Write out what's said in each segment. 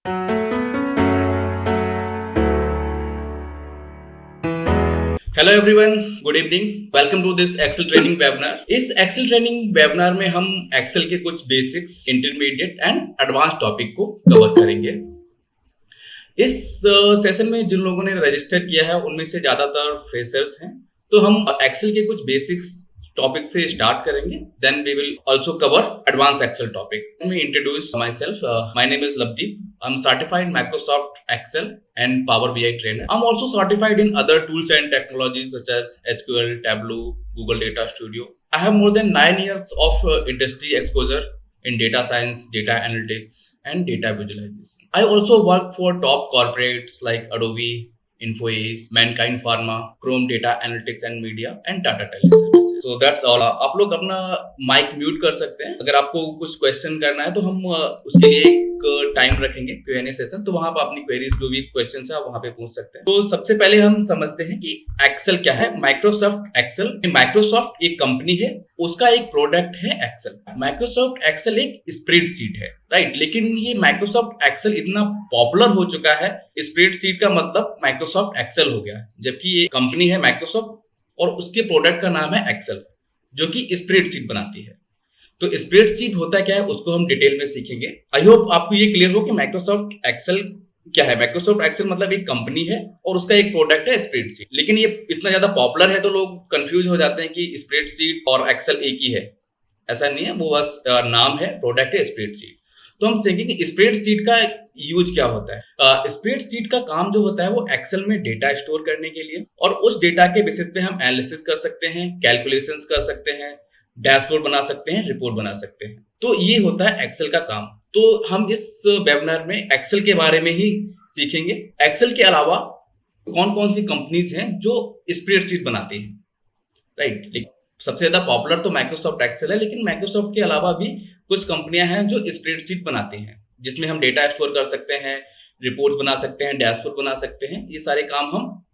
Hello everyone, good evening. Welcome to this Excel training webinar. इस Excel training webinar में हम Excel के कुछ basics, intermediate and advance topic को cover करेंगे। इस सेशन में जिन लोगों ने रजिस्टर किया है उनमें से ज्यादातर फ्रेशर्स हैं, तो हम एक्सेल के कुछ बेसिक्स टॉपिक से स्टार्ट करेंगे। Then we will also cover advance Excel topic. Let me introduce myself. My name is Labdeep. I'm certified Microsoft Excel and Power BI trainer. I'm also certified in other tools and technologies such as SQL, Tableau, Google Data Studio. I have more than 9 years of industry exposure in data science, data analytics, and data visualization. I also work for top corporates like Adobe, Infosys, Mankind Pharma, Chrome Data Analytics and Media, and Tata Teleservices. So that's all. आप लोग अपना mic mute कर सकते हैं। अगर आपको कुछ question करना है तो हम उसके लिए एक टाइम रखेंगे, Q&A सेशन, तो वहां पर अपनी क्वेरीज जो भी क्वेश्चन है वहां पे पूछ सकते हैं। तो सबसे पहले हम समझते हैं कि एक्सेल क्या है। माइक्रोसॉफ्ट एक्सेल, माइक्रोसॉफ्ट एक कंपनी है, उसका एक प्रोडक्ट है एक्सेल। माइक्रोसॉफ्ट एक्सेल एक स्प्रेडशीट है, राइट। लेकिन ये माइक्रोसॉफ्ट एक्सेल इतना पॉपुलर हो चुका है, स्प्रेडशीट का मतलब माइक्रोसॉफ्ट एक्सेल हो गया, जबकि ये कंपनी है माइक्रोसॉफ्ट और उसके प्रोडक्ट का नाम है एक्सेल, जो कि स्प्रेडशीट बनाती है। तो स्प्रेडशीट होता क्या है उसको हम डिटेल में सीखेंगे। आई होप आपको ये क्लियर हो कि माइक्रोसॉफ्ट एक्सेल क्या है। माइक्रोसॉफ्ट एक्सेल मतलब एक कंपनी है और उसका एक प्रोडक्ट है स्प्रेडशीट। लेकिन ये इतना ज्यादा पॉपुलर है तो लोग कंफ्यूज हो जाते हैं कि स्प्रेडशीट और एक्सेल एक ही है। ऐसा नहीं है, वो बस नाम है, प्रोडक्ट है स्प्रेडशीट। तो हम देखेंगे कि स्प्रेडशीट का यूज क्या होता है। स्प्रेडशीट का काम जो होता है वो एक्सेल में डेटा स्टोर करने के लिए, और उस डेटा के बेसिस पे हम एनालिसिस कर सकते हैं, कैलकुलेशंस कर सकते हैं, डैशबोर्ड बना सकते हैं, रिपोर्ट बना सकते हैं। तो ये होता है एक्सेल का काम। तो हम इस वेबिनार में एक्सेल के बारे में ही सीखेंगे। एक्सेल के अलावा कौन कौन सी कंपनीज हैं जो स्प्रेडशीट बनाती हैं, राइट। सबसे ज्यादा पॉपुलर तो माइक्रोसॉफ्ट एक्सेल है, लेकिन माइक्रोसॉफ्ट के अलावा भी कुछ कंपनियां हैं जो स्प्रेडशीट बनाती हैं, जिसमें हम डेटा स्टोर कर सकते हैं, रिपोर्ट बना सकते हैं, डैशबोर्ड बना सकते हैं। ये सारे काम हम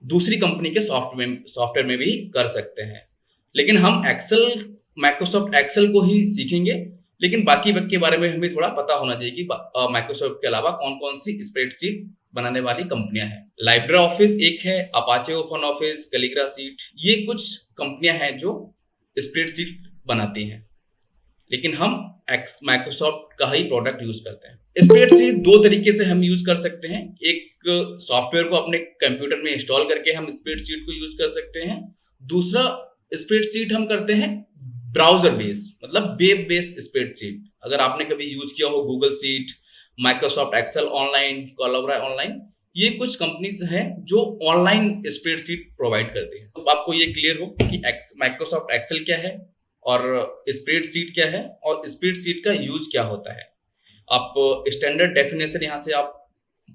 दूसरी कंपनी के सॉफ्टवेयर में भी कर सकते हैं। लेकिन हम एक्सेल, माइक्रोसॉफ्ट एक्सेल को ही सीखेंगे, लेकिन बाकी के बारे में हमें थोड़ा पता होना चाहिए कि माइक्रोसॉफ्ट के अलावा कौन कौन सी स्प्रेडशीट बनाने वाली कंपनियां हैं। लाइब्रा ऑफिस एक है, अपाचे ओपन ऑफिस, कैलिग्रा शीट, ये कुछ कंपनियां हैं जो स्प्रेडशीट बनाती हैं, लेकिन हम माइक्रोसॉफ्ट का ही प्रोडक्ट यूज करते हैं। स्प्रेडशीट दो तरीके से हम यूज कर सकते हैं। एक, सॉफ्टवेयर को अपने कंप्यूटर में इंस्टॉल करके हम स्प्रेडशीट को यूज कर सकते हैं। दूसरा, स्प्रेडशीट हम करते हैं ब्राउजर बेस्ड, मतलब वेब बेस्ड स्प्रेडशीट। अगर आपने कभी यूज किया हो Google sheet, Microsoft Excel online, Collabora online, ये कुछ कंपनीज हैं जो ऑनलाइन स्प्रेडशीट प्रोवाइड करती हैं। तो आपको ये क्लियर हो कि माइक्रोसॉफ्ट एक्सेल क्या है और स्प्रेडशीट क्या है और स्प्रेडशीट का यूज क्या होता है। आप स्टैंडर्ड डेफिनेशन यहाँ से आप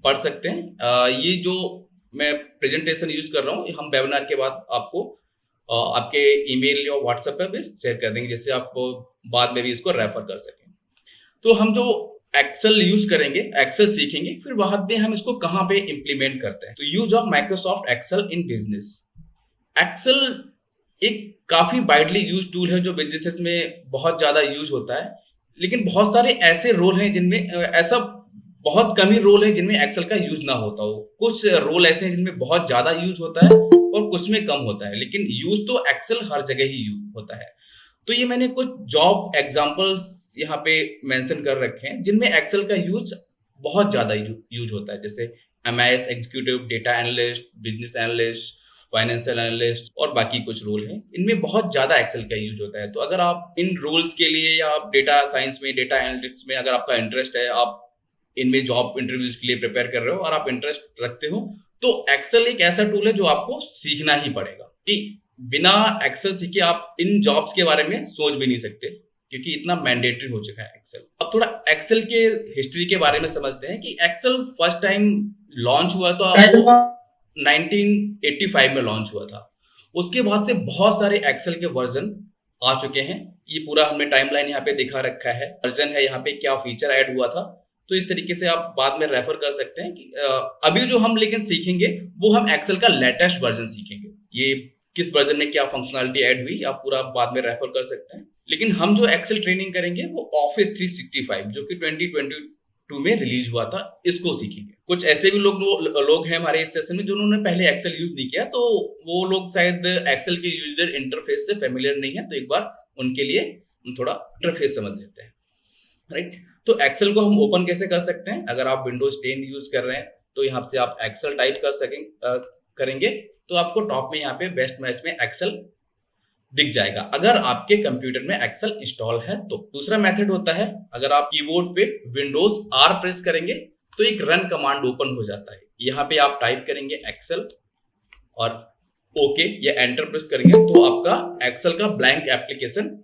पढ़ सकते हैं। ये जो मैं प्रेजेंटेशन यूज कर रहा हूँ हम वेबिनार के बाद आपको आपके ईमेल या व्हाट्सएप पर भी शेयर कर देंगे, जिससे आप बाद में भी इसको रेफर कर सकें। तो हम जो एक्सेल यूज करेंगे, एक्सेल सीखेंगे, फिर बाद में हम इसको कहाँ पे इंप्लीमेंट करते हैं। तो use of Microsoft Excel in business. Excel एक काफी वाइडली यूज टूल है जो बिजनेसेस में बहुत ज्यादा यूज होता है, लेकिन बहुत सारे ऐसे रोल हैं जिनमें ऐसा बहुत कम ही रोल है जिनमें एक्सेल का यूज ना होता हो। कुछ रोल ऐसे हैं जिनमें बहुत ज्यादा यूज होता है और कुछ में कम होता है, लेकिन यूज तो एक्सेल हर जगह ही यूज होता है। तो ये मैंने कुछ जॉब एग्जांपल्स यहाँ पे मेंशन कर रखे हैं जिनमें एक्सेल का यूज बहुत ज्यादा यूज होता है, जैसे MIS executive, data analyst, business analyst, financial analyst और बाकी कुछ रोल हैं। इनमें बहुत ज्यादा एक्सेल का यूज होता है। तो अगर आप इन रोल्स के लिए या आप डेटा साइंस में, डेटा एनालिटिक्स में अगर आपका इंटरेस्ट है, आप इनमें जॉब इंटरव्यूज के लिए प्रिपेयर कर रहे हो और आप इंटरेस्ट रखते हो, तो एक्सेल एक ऐसा टूल है जो आपको सीखना ही पड़ेगा। कि बिना एक्सेल सीखे आप इन जॉब्स के बारे में सोच भी नहीं सकते, क्योंकि इतना मैंडेटरी हो चुका है एक्सेल। अब थोड़ा एक्सेल के हिस्ट्री के बारे में समझते हैं कि एक्सेल फर्स्ट टाइम लॉन्च हुआ तो 1985 में लॉन्च हुआ था। उसके बाद से बहुत सारे एक्सेल के वर्जन आ चुके हैं। ये पूरा हमने टाइमलाइन यहाँ पे दिखा रखा है, वर्जन है यहाँ पे, क्या फीचर ऐड हुआ था। तो इस तरीके से आप बाद में रेफर कर सकते हैं कि अभी जो हम लेकिन सीखेंगे वो हम एक्सेल का लेटेस्ट वर्जन सीखेंगे। ये किस वर्जन में क्या फंक्शनलिटी ऐड हुई आप पूरा बाद में रेफर कर सकते हैं। लेकिन हम जो एक्सेल ट्रेनिंग करेंगे वो ऑफिस 365 जो कि 2022 2022 में रिलीज हुआ था, इसको सीखेंगे। कुछ ऐसे भी लोग हैं हमारे इस सेशन में जिन्होंने पहले एक्सेल यूज नहीं किया, तो वो लोग शायद एक्सेल के यूजर इंटरफेस से फेमिलियर नहीं है, तो एक बार उनके लिए थोड़ा इंटरफेस समझ लेते हैं, राइट। तो एक्सेल को हम ओपन कैसे कर सकते हैं? अगर आप विंडोज 10 यूज कर रहे हैं तो यहाँ से आप एक्सेल टाइप करेंगे तो आपको टॉप में यहाँ पे बेस्ट मैच में एक्सेल दिख जाएगा, अगर आपके कंप्यूटर में एक्सेल इंस्टॉल है तो। दूसरा मेथड होता है, अगर आप कीबोर्ड पे विंडोज आर प्रेस करेंगे तो एक रन कमांड ओपन हो जाता है। यहाँ पे आप टाइप करेंगे एक्सेल और ओके या एंटर प्रेस करेंगे तो आपका एक्सेल का ब्लैंक एप्लीकेशन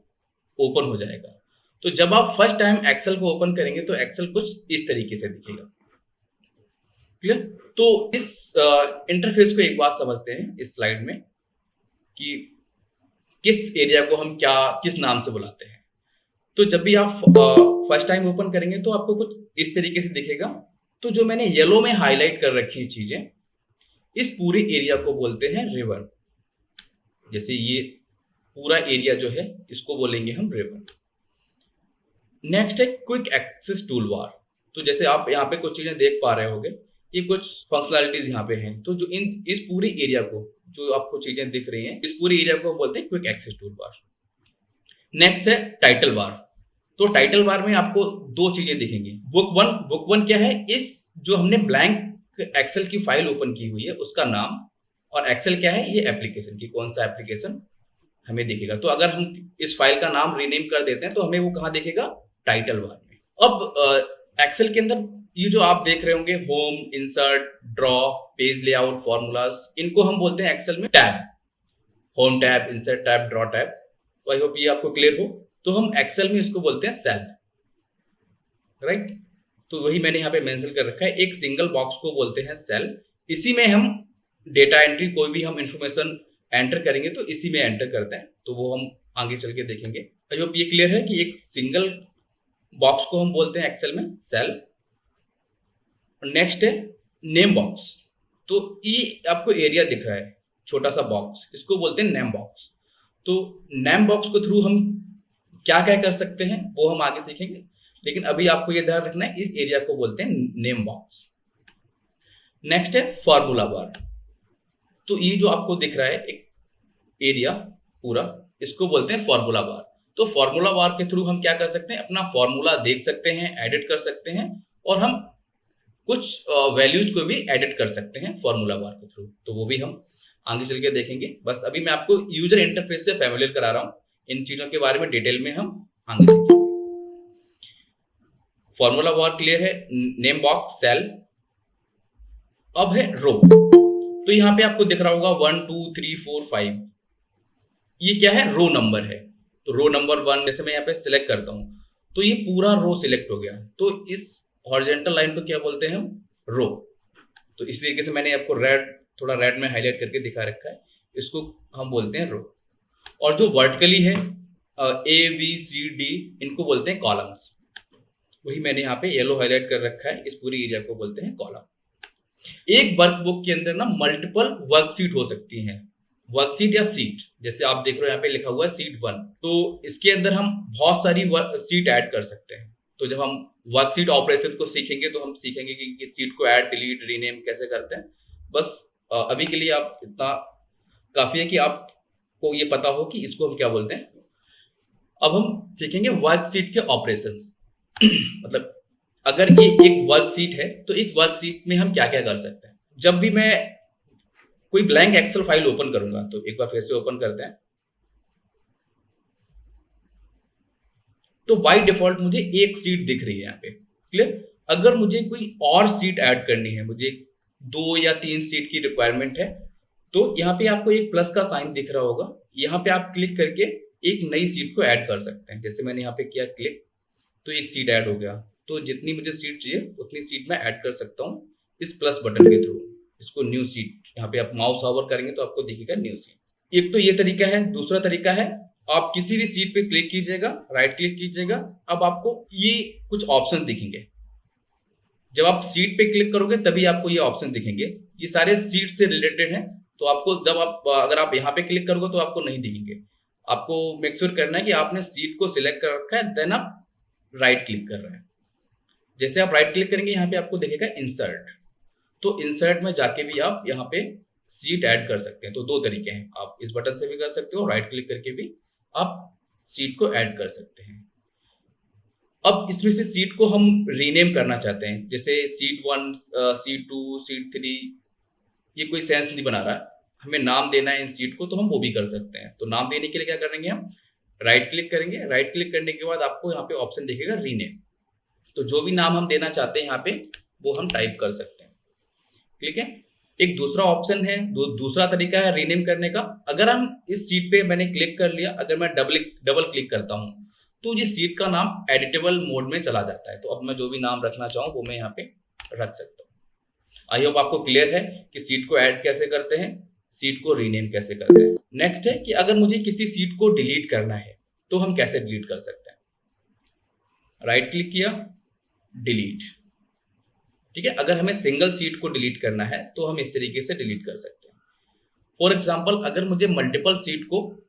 ओपन हो जाएगा। तो जब आप फर्स्ट टाइम एक्सेल को ओपन करेंगे तो एक्सेल कुछ इस तरीके से दिखेगा। क्लियर? तो इस इंटरफेस को एक बार समझते हैं इस स्लाइड में कि किस एरिया को हम किस नाम से बुलाते हैं। तो जब भी आप फर्स्ट टाइम ओपन करेंगे तो आपको कुछ इस तरीके से दिखेगा। तो जो मैंने येलो में हाईलाइट कर रखी चीजें, इस पूरे एरिया को बोलते हैं रिवर। जैसे ये पूरा एरिया जो है इसको बोलेंगे हम रिवर। नेक्स्ट है क्विक एक्सेस टूल बार। तो जैसे आप यहाँ पे कुछ चीजें देख पा रहे होंगे, ये कुछ फंक्शनैलिटीज यहाँ पे हैं। तो जो इस पूरी एरिया को, जो आपको चीजें दिख रही हैं, इस पूरी एरिया को बोलते हैं quick access tool bar. Next है टाइटल बार। तो टाइटल बार में आपको दो चीजें दिखेंगी। बुक वन क्या है? इस जो हमने ब्लैंक एक्सेल की फाइल ओपन की हुई है उसका नाम, और एक्सेल क्या है? ये एप्लीकेशन की कौन सा एप्लीकेशन हमें दिखेगा। तो अगर हम इस फाइल का नाम रीनेम कर देते हैं तो हमें वो कहाँ दिखेगा? टाइटल बार में। अब एक्सेल के अंदर ये जो आप देख रहे होंगे home, insert, draw, page layout, formulas, इनको हम बोलते हैं एक्सेल में tab. Home tab, insert tab, draw tab. तो आई होप ये आपको क्लियर हो। तो हम एक्सेल में इसको बोलते हैं सेल, राइट। तो वही मैंने यहाँ पे मेंशन कर रखा है। एक सिंगल बॉक्स को बोलते हैं सेल। इसी में हम डेटा एंट्री, कोई भी हम इंफॉर्मेशन एंटर करेंगे तो इसी में एंटर करते हैं। तो वो हम आगे चल के देखेंगे। आई होप ये क्लियर है कि एक सिंगल बॉक्स को हम बोलते हैं एक्सेल में सेल। नेक्स्ट है नेम बॉक्स। तो ये आपको एरिया दिख रहा है, छोटा सा बॉक्स, इसको बोलते हैं नेम बॉक्स। तो नेम बॉक्स के थ्रू हम क्या क्या कर सकते हैं वो हम आगे सीखेंगे, लेकिन अभी आपको ये ध्यान रखना है, इस एरिया को बोलते हैं नेम बॉक्स। नेक्स्ट है फॉर्मूला बार। तो ये जो आपको दिख रहा है एक एरिया पूरा, इसको बोलते हैं फॉर्मूला बार। तो फॉर्मूला बार के थ्रू हम क्या कर सकते हैं? अपना फॉर्मूला देख सकते हैं, एडिट कर सकते हैं, और हम कुछ वैल्यूज को भी एडिट कर सकते हैं फॉर्मूला बार के थ्रू। तो वो भी हम आगे चल के देखेंगे। बस अभी मैं आपको यूजर इंटरफेस से फैमिलियर करा रहा हूँ, इन चीजों के बारे में डिटेल में हम आगे देखेंगे। फॉर्मूला बार क्लियर है, नेम बॉक्स, सेल। अब है रो। तो यहाँ पे आपको दिख रहा होगा 1 2 3 4 5, ये क्या है? रो नंबर है। तो रो नंबर 1 जैसे मैं यहाँ पे सिलेक्ट करता हूँ तो ये पूरा रो सिलेक्ट हो गया। तो इस हॉरिजॉन्टल लाइन को क्या बोलते हैं हम? रो। तो इस तरीके से मैंने आपको थोड़ा रेड में हाईलाइट करके दिखा रखा है, इसको हम बोलते हैं रो। और जो वर्टिकली है ए बी सी डी, इनको बोलते हैं कॉलम्स। वही मैंने यहाँ पे येलो हाईलाइट कर रखा है, इस पूरी एरिया को बोलते हैं कॉलम। एक वर्कबुक के अंदर ना मल्टीपल वर्कशीट हो सकती हैं, वर्कशीट या सीट। जैसे आप देख रहे हो यहाँ पे लिखा हुआ है सीट 1, तो इसके अंदर हम बहुत सारी सीट ऐड कर सकते हैं। तो जब हम वर्कशीट ऑपरेशन को सीखेंगे तो हम सीखेंगे कि सीट को ऐड, डिलीट, रीनेम कैसे करते हैं। बस अभी के लिए आप इतना काफी है कि आपको ये पता हो कि इसको हम क्या बोलते हैं। अब हम सीखेंगे वर्कशीट के ऑपरेशंस। मतलब अगर ये एक वर्कशीट है तो इस वर्कशीट में हम क्या क्या कर सकते हैं। जब भी मैं कोई ब्लैंक एक्सेल फाइल ओपन करूंगा, तो एक बार फिर से ओपन करते हैं, तो बाय डिफॉल्ट मुझे एक सीट दिख रही है यहाँ पे। क्लियर? अगर मुझे कोई और सीट ऐड करनी है, मुझे 2 या 3 सीट की रिक्वायरमेंट है, तो यहाँ पे आपको एक प्लस का साइन दिख रहा होगा, यहाँ पे आप क्लिक करके एक नई सीट को ऐड कर सकते हैं। जैसे मैंने यहाँ पे किया क्लिक, तो एक सीट ऐड हो गया। तो जितनी मुझे सीट चाहिए उतनी सीट मैं ऐड कर सकता हूँ इस प्लस बटन के थ्रू। इसको न्यू सीट, यहाँ पे आप माउस ओवर करेंगे तो आपको दिखेगा न्यू सीट। एक तो ये तरीका है। दूसरा तरीका है, आप किसी भी सीट पे क्लिक कीजिएगा, राइट क्लिक कीजिएगा, अब आपको ये कुछ ऑप्शन दिखेंगे। जब आप सीट पे क्लिक करोगे तभी आपको ये ऑप्शन दिखेंगे। ये सारे सीट से रिलेटेड हैं, तो आपको अगर आप यहाँ पे क्लिक करोगे तो आपको नहीं दिखेंगे। आपको मेक श्योर करना है कि आपने सीट को सिलेक्ट कर रखा है, देन आप राइट क्लिक कर रहे हैं। जैसे आप राइट क्लिक करेंगे यहाँ पे आपको दिखेगा इंसर्ट, तो इंसर्ट में जाके भी आप यहाँ पे सीट ऐड कर सकते हैं। तो दो तरीके हैं, आप इस बटन से भी कर सकते हो, राइट क्लिक करके भी आप सीट को ऐड कर सकते हैं। अब इसमें से सीट को हम रीनेम करना चाहते हैं, जैसे सीट 1, सीट 2, सीट 3, ये कोई सेंस नहीं बना रहा, हमें नाम देना है इन सीट को, तो हम वो भी कर सकते हैं। तो नाम देने के लिए क्या करेंगे, हम राइट क्लिक करेंगे, राइट क्लिक करने के बाद आपको यहाँ पे ऑप्शन दिखेगा रीनेम, तो जो भी नाम हम देना चाहते हैं यहाँ पे वो हम टाइप कर सकते हैं। ठीक है, एक दूसरा ऑप्शन है, दूसरा तरीका है रीनेम करने का। अगर हम इस सीट पे मैंने क्लिक कर लिया, अगर मैं डबल क्लिक करता हूँ तो ये सीट का नाम एडिटेबल मोड में चला जाता है। तो अब मैं जो भी नाम रखना चाहूँ वो मैं यहाँ पे रख सकता हूँ। आई होप आपको क्लियर है कि सीट को ऐड कैसे करते हैं, सीट को रीनेम कैसे करते हैं। नेक्स्ट है कि अगर मुझे किसी सीट को डिलीट करना है तो हम कैसे डिलीट कर सकते हैं। राइट क्लिक किया, डिलीट। ठीक है, अगर हमें सिंगल सीट को डिलीट करना है तो हम इस तरीके से डिलीट कर सकते हैं। फॉर एग्जाम्पल, अगर मुझे मल्टीपल सीट को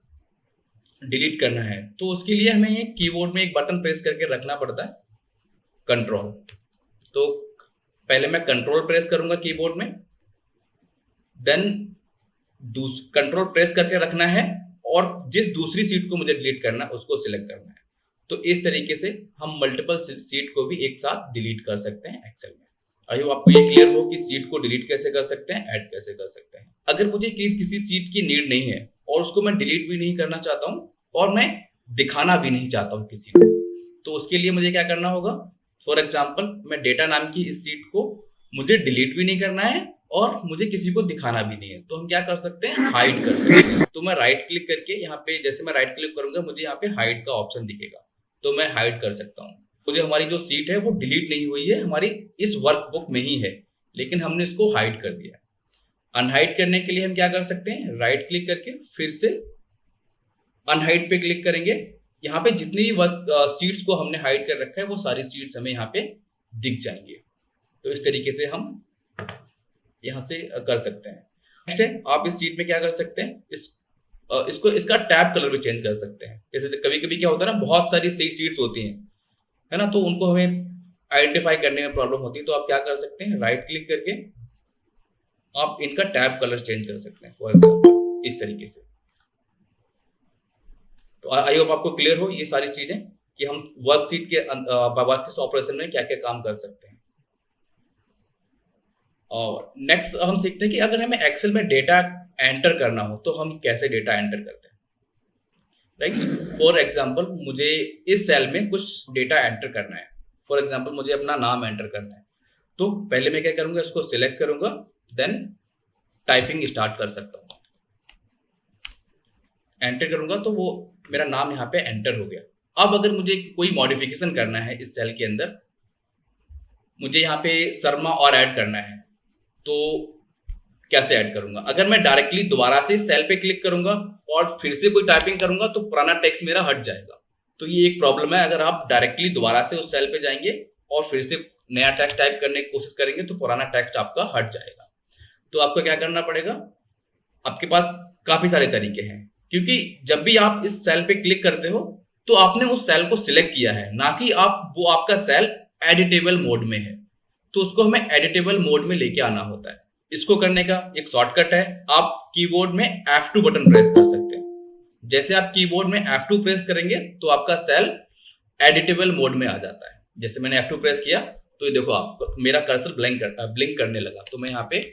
डिलीट करना है तो उसके लिए हमें ये कीबोर्ड में एक बटन प्रेस करके रखना पड़ता है, कंट्रोल। तो पहले मैं कंट्रोल प्रेस करूंगा कीबोर्ड में, देन कंट्रोल प्रेस करके रखना है और जिस दूसरी सीट को मुझे डिलीट करना है उसको सिलेक्ट करना है। तो इस तरीके से हम मल्टीपल सीट को भी एक साथ डिलीट कर सकते हैं एक्सेल में। आई होप आपको ये क्लियर हो कि सीट को डिलीट कैसे कर सकते हैं, ऐड कैसे कर सकते हैं। अगर मुझे किसी सीट की नीड नहीं है और उसको मैं डिलीट भी नहीं करना चाहता हूँ और मैं दिखाना भी नहीं चाहता हूँ किसी को, तो उसके लिए मुझे क्या करना होगा। फॉर एग्जाम्पल, मैं डेटा नाम की इस सीट को मुझे डिलीट भी नहीं करना है और मुझे किसी को दिखाना भी नहीं है, तो हम क्या कर सकते हैं, हाइड कर सकते हैं। तो मैं राइट क्लिक करके यहाँ पे, जैसे मैं राइट क्लिक करूंगा मुझे यहाँ पे हाइड का ऑप्शन दिखेगा, तो मैं हाइड कर सकता हूँ। मुझे हमारी जो सीट है वो डिलीट नहीं हुई है, हमारी इस वर्कबुक में ही है, लेकिन हमने इसको हाइड कर दिया। अनहाइड करने के लिए हम क्या कर सकते हैं, राइट क्लिक करके फिर से अनहाइड पे क्लिक करेंगे। यहाँ पे जितनी भी सीट्स को हमने हाइड कर रखा है वो सारी सीट्स हमें यहाँ पे दिख जाएंगे। तो इस तरीके से हम यहाँ से कर सकते हैं। नेक्स्ट है, आप इस सीट में क्या कर सकते हैं, इसका टैब कलर भी चेंज कर सकते हैं। जैसे कभी कभी क्या होता है ना, बहुत सारी सीट्स होती हैं, है ना, तो उनको हमें आइडेंटिफाई करने में प्रॉब्लम होती है। तो आप क्या कर सकते हैं, राइट क्लिक करके आप इनका टैब कलर चेंज कर सकते हैं, फॉर एग्जाम्पल इस तरीके से। तो आई होप आपको क्लियर हो ये सारी चीजें कि हम वर्कशीट के वर्कशीट ऑपरेशन में क्या क्या काम कर सकते हैं। और नेक्स्ट हम सीखते हैं कि अगर हमें एक्सेल में डेटा एंटर करना हो तो हम कैसे डेटा एंटर करते हैं। राइट, फॉर एग्जाम्पल मुझे इस सेल में कुछ डेटा एंटर करना है। फॉर एग्जाम्पल मुझे अपना नाम एंटर करना है, तो पहले मैं क्या करूंगा, इसको सिलेक्ट करूंगा, देन टाइपिंग स्टार्ट कर सकता हूँ। एंटर करूंगा तो वो मेरा नाम यहाँ पे एंटर हो गया। अब अगर मुझे कोई मॉडिफिकेशन करना है इस सेल के अंदर, मुझे यहाँ पे शर्मा और ऐड करना है, तो कैसे ऐड करूंगा। अगर मैं डायरेक्टली दोबारा से सेल पे क्लिक करूंगा और फिर से कोई टाइपिंग करूंगा तो पुराना टेक्स्ट मेरा हट जाएगा। तो ये एक प्रॉब्लम है, अगर आप डायरेक्टली दोबारा से उस सेल पे जाएंगे और फिर से नया टेक्स्ट टाइप करने की कोशिश करेंगे तो पुराना टेक्स्ट आपका हट जाएगा। तो आपको क्या करना पड़ेगा, आपके पास काफी सारे तरीके हैं, क्योंकि जब भी आप इस सेल पे क्लिक करते हो तो आपने उस सेल को सिलेक्ट किया है, ना कि वो आपका सेल एडिटेबल मोड में है, तो उसको हमें एडिटेबल मोड में लेके आना होता है। इसको करने का एक शॉर्टकट है, आप कीबोर्ड में F2 बटन प्रेस कर सकते हैं। जैसे आप कीबोर्ड में F2 प्रेस करेंगे तो आपका सेल एडिटेबल मोड में आ जाता है। जैसे मैंने F2 प्रेस किया तो ये देखो आप मेरा कर्सर ब्लिंक करने लगा। तो मैं यहाँ पे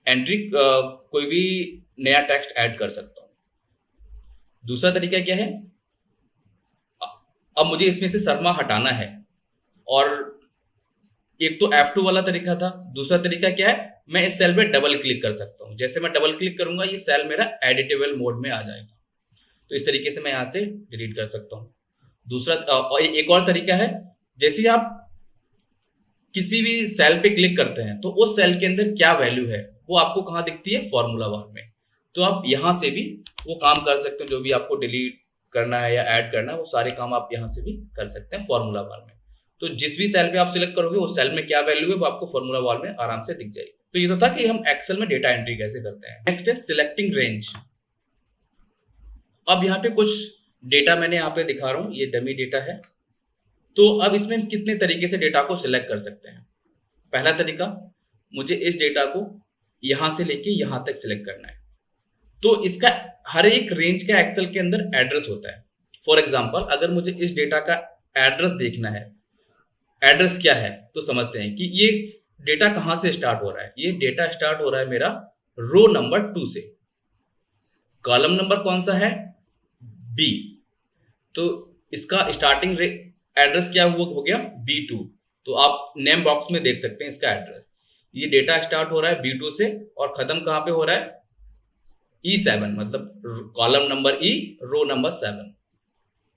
एंट्री कोई भी नया टेक्स्ट ऐड कर सकता हूँ। दूसरा तरीका क्या है, अब मुझे इसमें से शर्मा हटाना है, और एक तो F2 वाला तरीका था, दूसरा तरीका क्या है, मैं इस सेल पे डबल क्लिक कर सकता हूँ। जैसे मैं डबल क्लिक करूंगा ये सेल मेरा एडिटेबल मोड में आ जाएगा। तो इस तरीके से मैं यहाँ से डिलीट कर सकता हूँ। दूसरा एक और तरीका है, जैसे आप किसी भी सेल पे क्लिक करते हैं तो उस सेल के अंदर क्या वैल्यू है वो आपको कहाँ दिखती है, फॉर्मूला बार में। तो आप यहाँ से भी वो काम कर सकते हैं, जो भी आपको डिलीट करना है या ऐड करना है वो सारे काम आप यहाँ से भी कर सकते हैं फॉर्मूला बार में। तो जिस भी सेल पे आप सिलेक्ट करोगे उस सेल में क्या वैल्यू है वो आपको फॉर्मूला बार में आराम से दिख जाएगी। तो ये तो था कि हम एक्सेल में डेटा एंट्री कैसे करते हैं। नेक्स्ट है सिलेक्टिंग रेंज। अब यहाँ पे कुछ डेटा मैंने यहाँ पे दिखा रहा हूँ, ये डमी डेटा है। तो अब इसमें हम कितने तरीके से डेटा को सिलेक्ट कर सकते हैं। पहला तरीका, मुझे इस डेटा को यहां से लेके यहां तक सिलेक्ट करना है, तो इसका हर एक रेंज का एक्सेल के अंदर एड्रेस होता है। फॉर एग्जाम्पल, अगर मुझे इस डेटा का एड्रेस देखना है, एड्रेस क्या है, तो समझते हैं कि ये डेटा कहां से स्टार्ट हो रहा है। ये डेटा स्टार्ट हो रहा है मेरा रो नंबर 2 से। कॉलम नंबर कौन सा है, बी, तो इसका स्टार्टिंग एड्रेस क्या हुआ, हो गया B2। तो आप नेम बॉक्स में देख सकते हैं इसका एड्रेस। ये डेटा स्टार्ट हो रहा है B2 से और खत्म कहां पे हो रहा है, E7, मतलब column number E, row number 7।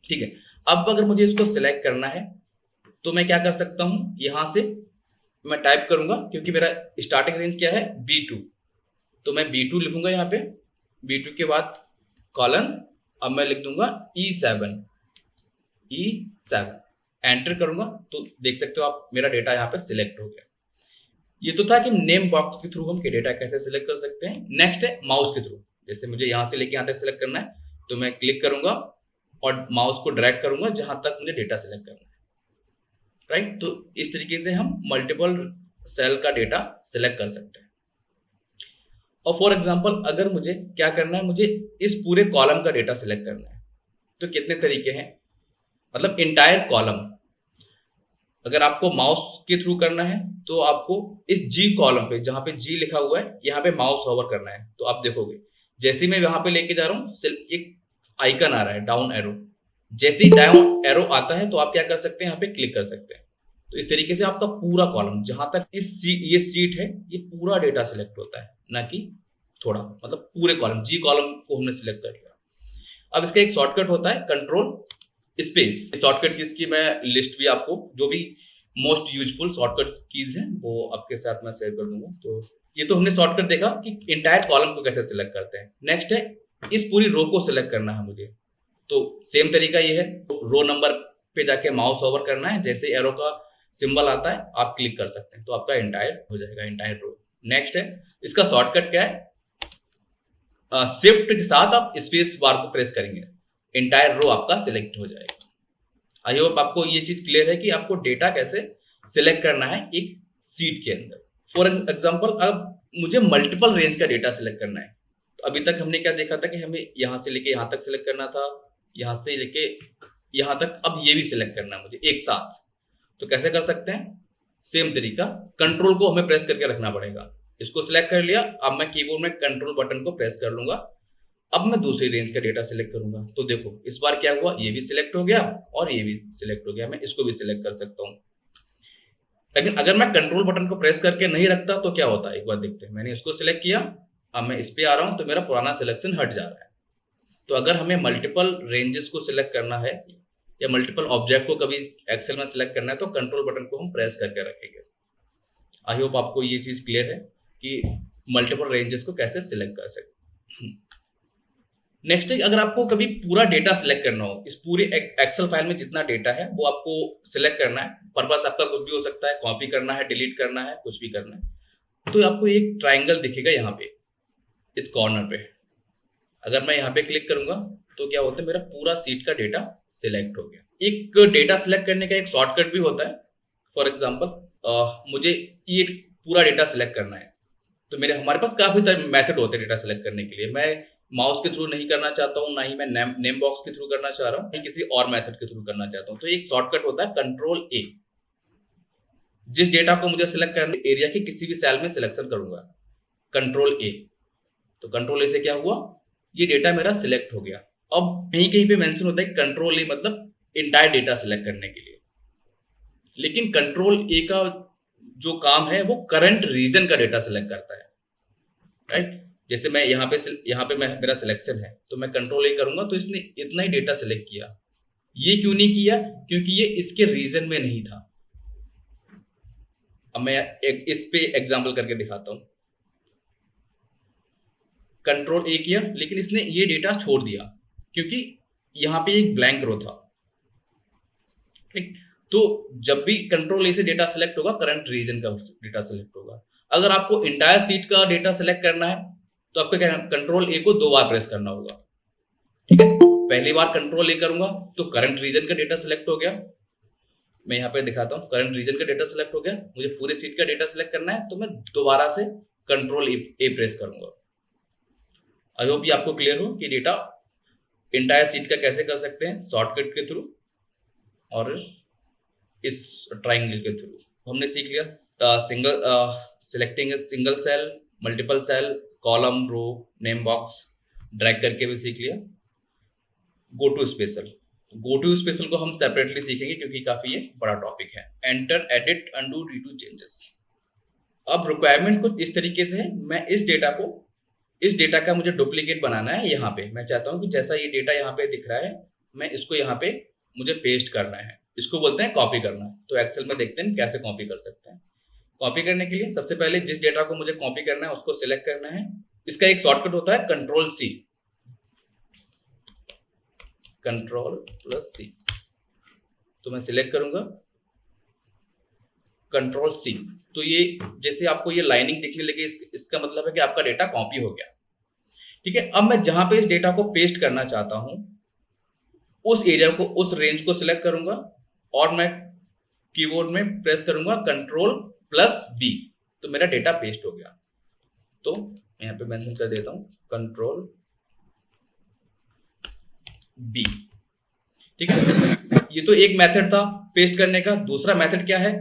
ठीक है, अब अगर मुझे इसको सिलेक्ट करना है तो मैं क्या कर सकता हूं, यहां से मैं टाइप करूंगा, क्योंकि मेरा स्टार्टिंग रेंज क्या है, B2, तो मैं B2 लिखूंगा यहाँ पे। B2 के बाद कॉलन, अब मैं लिख दूंगा E7, एंटर करूंगा तो देख सकते हो आप, मेरा डेटा यहाँ पे सिलेक्ट हो गया। ये तो था कि नेम बॉक्स के थ्रू हम डेटा कैसे सिलेक्ट कर सकते हैं। नेक्स्ट है माउस के थ्रू। जैसे मुझे यहाँ से लेके यहाँ तक सिलेक्ट करना है, तो मैं क्लिक करूंगा और माउस को ड्रैग करूंगा जहां तक मुझे डेटा सिलेक्ट करना है। राइट, तो इस तरीके से हम मल्टीपल सेल का डेटा सिलेक्ट कर सकते हैं। और फॉर एग्जांपल, अगर मुझे क्या करना है, मुझे इस पूरे कॉलम का डेटा सिलेक्ट करना है, तो कितने तरीके हैं, मतलब इंटायर कॉलम। अगर आपको माउस के थ्रू करना है तो आपको इस जी कॉलम पे, जहां पे जी लिखा हुआ है, यहाँ पे माउस होवर करना है। तो आप देखोगे जैसे ही मैं यहाँ पे लेके जा रहा हूँ, एक आइकन आ रहा है डाउन एरो। जैसे ही डाउन एरो आता है तो आप क्या कर सकते हैं, यहाँ पे क्लिक कर सकते हैं। तो इस तरीके से आपका पूरा कॉलम, जहां तक ये सीट है, ये पूरा डेटा सिलेक्ट होता है, ना कि थोड़ा, मतलब पूरे कॉलम, जी कॉलम को हमने सिलेक्ट कर लिया। अब इसका एक शॉर्टकट होता है कंट्रोल स्पेस। शॉर्टकट कीज की मैं लिस्ट भी आपको, जो भी मोस्ट यूजफुल शॉर्टकट कीज हैं वो आपके साथ मैं शेयर कर दूंगा। तो ये तो हमने शॉर्टकट देखा कि इंटायर कॉलम को कैसे सिलेक्ट करते हैं। नेक्स्ट है इस पूरी रो को सिलेक्ट करना है मुझे, तो सेम तरीका ये है, रो नंबर पे जाके माउस ओवर करना है, जैसे एरो का सिंबल आता है आप क्लिक कर सकते हैं, तो आपका इंटायर हो जाएगा, इंटायर रो। नेक्स्ट है, इसका शॉर्टकट क्या है, शिफ्ट के साथ आप स्पेस बार को प्रेस करेंगे, इंटायर रो आपका सिलेक्ट हो जाएगा। आई होप आपको ये चीज क्लियर है कि आपको डेटा कैसे सिलेक्ट करना है एक सीट के अंदर। फॉर एग्जांपल, अब मुझे मल्टीपल रेंज का डेटा सिलेक्ट करना है, तो अभी तक हमने क्या देखा था कि हमें यहां से लेके यहां तक सिलेक्ट करना था, यहां से लेके यहां तक, अब ये भी सिलेक्ट करना है मुझे एक साथ। तो कैसे कर सकते हैं, सेम तरीका, कंट्रोल को हमें प्रेस करके रखना पड़ेगा। इसको सिलेक्ट कर लिया, अब मैं कीबोर्ड में कंट्रोल बटन को प्रेस कर लूंगा। अब मैं दूसरी रेंज का डेटा सिलेक्ट करूंगा, तो देखो इस बार क्या हुआ, ये भी सिलेक्ट हो गया और ये भी सिलेक्ट हो गया। मैं इसको भी सिलेक्ट कर सकता हूं, लेकिन अगर मैं कंट्रोल बटन को प्रेस करके नहीं रखता तो क्या होता है, एक बार देखते हैं। मैंने इसको सिलेक्ट किया, अब मैं इस पे आ रहा हूं तो मेरा पुराना सिलेक्शन हट जा रहा है। तो अगर हमें मल्टीपल रेंजेस को सिलेक्ट करना है या मल्टीपल ऑब्जेक्ट को कभी एक्सेल में सिलेक्ट करना है, तो कंट्रोल बटन को हम प्रेस करके रखेंगे। आई होप आपको ये चीज क्लियर है कि मल्टीपल रेंजेस को कैसे सिलेक्ट कर सकते। नेक्स्ट है, अगर आपको कभी पूरा डेटा सिलेक्ट करना हो, इस पूरे एक्सेल फाइल में जितना डेटा है वो आपको सिलेक्ट करना है, पर्पस आपका कुछ भी हो सकता है, कॉपी करना है, डिलीट करना है, कुछ भी करना है, तो आपको एक ट्राइंगल दिखेगा यहाँ पे इस कॉर्नर पे। अगर मैं यहाँ पे क्लिक करूंगा तो क्या होता है, मेरा पूरा सीट का डेटा सिलेक्ट हो गया। एक डेटा सिलेक्ट करने का एक शॉर्टकट भी होता है। फॉर एग्जाम्पल, मुझे ये पूरा डेटा सिलेक्ट करना है, तो हमारे पास काफी सारे मेथड होते हैं डेटा सिलेक्ट करने के लिए। मैं माउस के थ्रू नहीं करना चाहता हूँ, ना ही मैं नेम बॉक्स के थ्रू करना चाह रहा हूँ, नहीं किसी और मेथड के थ्रू करना चाहता हूँ। तो एक शॉर्टकट होता है कंट्रोल ए। जिस डेटा को मुझे सिलेक्ट करना, एरिया के किसी भी सेल में सिलेक्शन करूंगा, कंट्रोल ए, तो कंट्रोल ए से क्या हुआ, ये डेटा मेरा सिलेक्ट हो गया। अब कहीं कहीं पे मेंशन होता है कंट्रोल ए मतलब इंटायर डेटा सिलेक्ट करने के लिए, लेकिन कंट्रोल ए का जो काम है वो करंट रीजन का डेटा सिलेक्ट करता है। राइट, जैसे मैं यहाँ पे मेरा सिलेक्शन है, तो मैं कंट्रोल ए करूंगा तो इसने इतना ही डेटा सिलेक्ट किया। ये क्यों नहीं किया, क्योंकि ये इसके रीजन में नहीं था। अब मैं इस पे एग्जांपल करके दिखाता हूं। कंट्रोल ए किया, लेकिन इसने ये डेटा छोड़ दिया क्योंकि यहाँ पे एक ब्लैंक रो था। ठीक, तो जब भी कंट्रोल ए से डेटा सिलेक्ट होगा, करंट रीजन का डेटा सिलेक्ट होगा। अगर आपको इंटायर सीट का डेटा सिलेक्ट करना है तो आपको क्या, कंट्रोल ए को 2 बार प्रेस करना होगा। ठीक है, पहली बार कंट्रोल ए करूंगा तो करंट रीजन का डेटा सिलेक्ट हो गया, मैं यहाँ पे दिखाता हूँ, करंट रीजन का डेटा सिलेक्ट हो गया, मुझे पूरे सीट का डेटा सिलेक्ट करना है तो मैं दोबारा से कंट्रोल ए प्रेस करूंगा। आई होप ये आपको क्लियर हो कि डेटा इंटायर सीट का कैसे कर सकते हैं, शॉर्टकट के थ्रू और इस ट्राइंगल के थ्रू। हमने सीख लिया single selecting single cell, multiple cell, column, row, name box, drag करके भी सीख लिया। गो टू स्पेशल को हम सेपरेटली सीखेंगे क्योंकि काफी ये बड़ा टॉपिक है। Enter, edit, undo, redo changes. अब रिक्वायरमेंट कुछ इस तरीके से है, मैं इस डेटा का मुझे डुप्लीकेट बनाना है। यहाँ पे मैं चाहता हूँ कि जैसा ये डेटा यहाँ पे दिख रहा है, मैं इसको यहाँ पे मुझे पेस्ट करना है, इसको बोलते हैं कॉपी करना। तो एक्सेल में देखते हैं कैसे कॉपी कर सकते हैं। कॉपी करने के लिए सबसे पहले जिस डेटा को मुझे कॉपी करना है उसको सिलेक्ट करना है। इसका एक शॉर्टकट होता है कंट्रोल सी, कंट्रोल+C। तो मैं सिलेक्ट करूंगा कंट्रोल C। तो ये जैसे आपको ये लाइनिंग दिखने लगी, इसका मतलब है कि आपका डेटा कॉपी हो गया। ठीक है, अब मैं जहां पे इस डेटा को पेस्ट करना चाहता हूं उस एरिया को, उस रेंज को सिलेक्ट करूंगा और मैं कीबोर्ड में प्रेस करूंगा कंट्रोल+B। तो मेरा डेटा पेस्ट हो गया। तो मैं यहाँ पे मेंशन कर देता हूं कंट्रोल B। ठीक है, ये तो एक मेथड था पेस्ट करने का। दूसरा मेथड क्या है,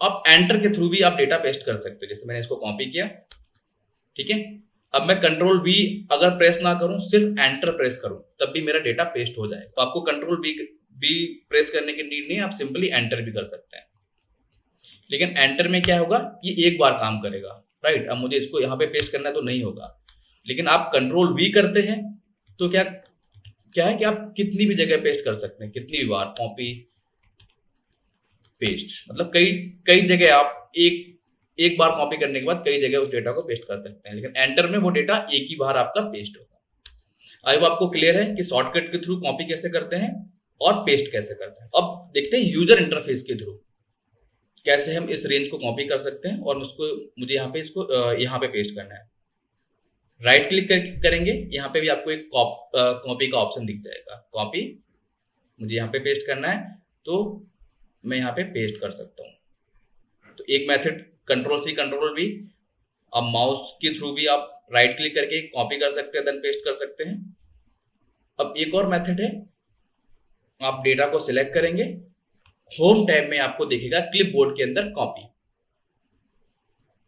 अब एंटर के थ्रू भी आप डेटा पेस्ट कर सकते हो। जैसे मैंने इसको कॉपी किया, ठीक है, अब मैं कंट्रोल V अगर प्रेस ना करूं, सिर्फ एंटर प्रेस करूं, तब भी मेरा डेटा पेस्ट हो जाएगा। तो आपको कंट्रोल B प्रेस करने की नीड नहीं है, आप सिंपली एंटर भी कर सकते हैं। लेकिन एंटर में क्या होगा, ये एक बार काम करेगा, राइट। अब मुझे इसको यहाँ पे पेस्ट करना है तो नहीं होगा। लेकिन आप कंट्रोल V करते हैं तो क्या है कि आप कितनी भी जगह पेस्ट कर सकते हैं, कितनी भी बार कॉपी पेस्ट, मतलब कई जगह आप एक बार कॉपी करने के बाद कई जगह उस डेटा को पेस्ट कर सकते हैं। लेकिन एंटर में वो डेटा एक ही बार आपका पेस्ट होगा। आई होप आपको क्लियर है कि शॉर्टकट के थ्रू कॉपी कैसे करते हैं और पेस्ट कैसे करते हैं। अब देखते हैं यूजर इंटरफेस के थ्रू कैसे हम इस रेंज को कॉपी कर सकते हैं और मुझे यहाँ पे इसको यहाँ पे पेस्ट करना है। राइट क्लिक करेंगे, यहाँ पे भी आपको एक कॉपी का ऑप्शन दिख जाएगा। कॉपी मुझे यहाँ पे पेस्ट करना है तो मैं यहाँ पे पेस्ट कर सकता हूँ। तो एक method control C control V। अब माउस के थ्रू भी आप राइट क्लिक करके कॉपी कर सकते हैं, देन पेस्ट कर सकते हैं। अब एक और मेथड है, आप डेटा को सिलेक्ट करेंगे, होम टैब में आपको दिखेगा क्लिपबोर्ड के अंदर कॉपी।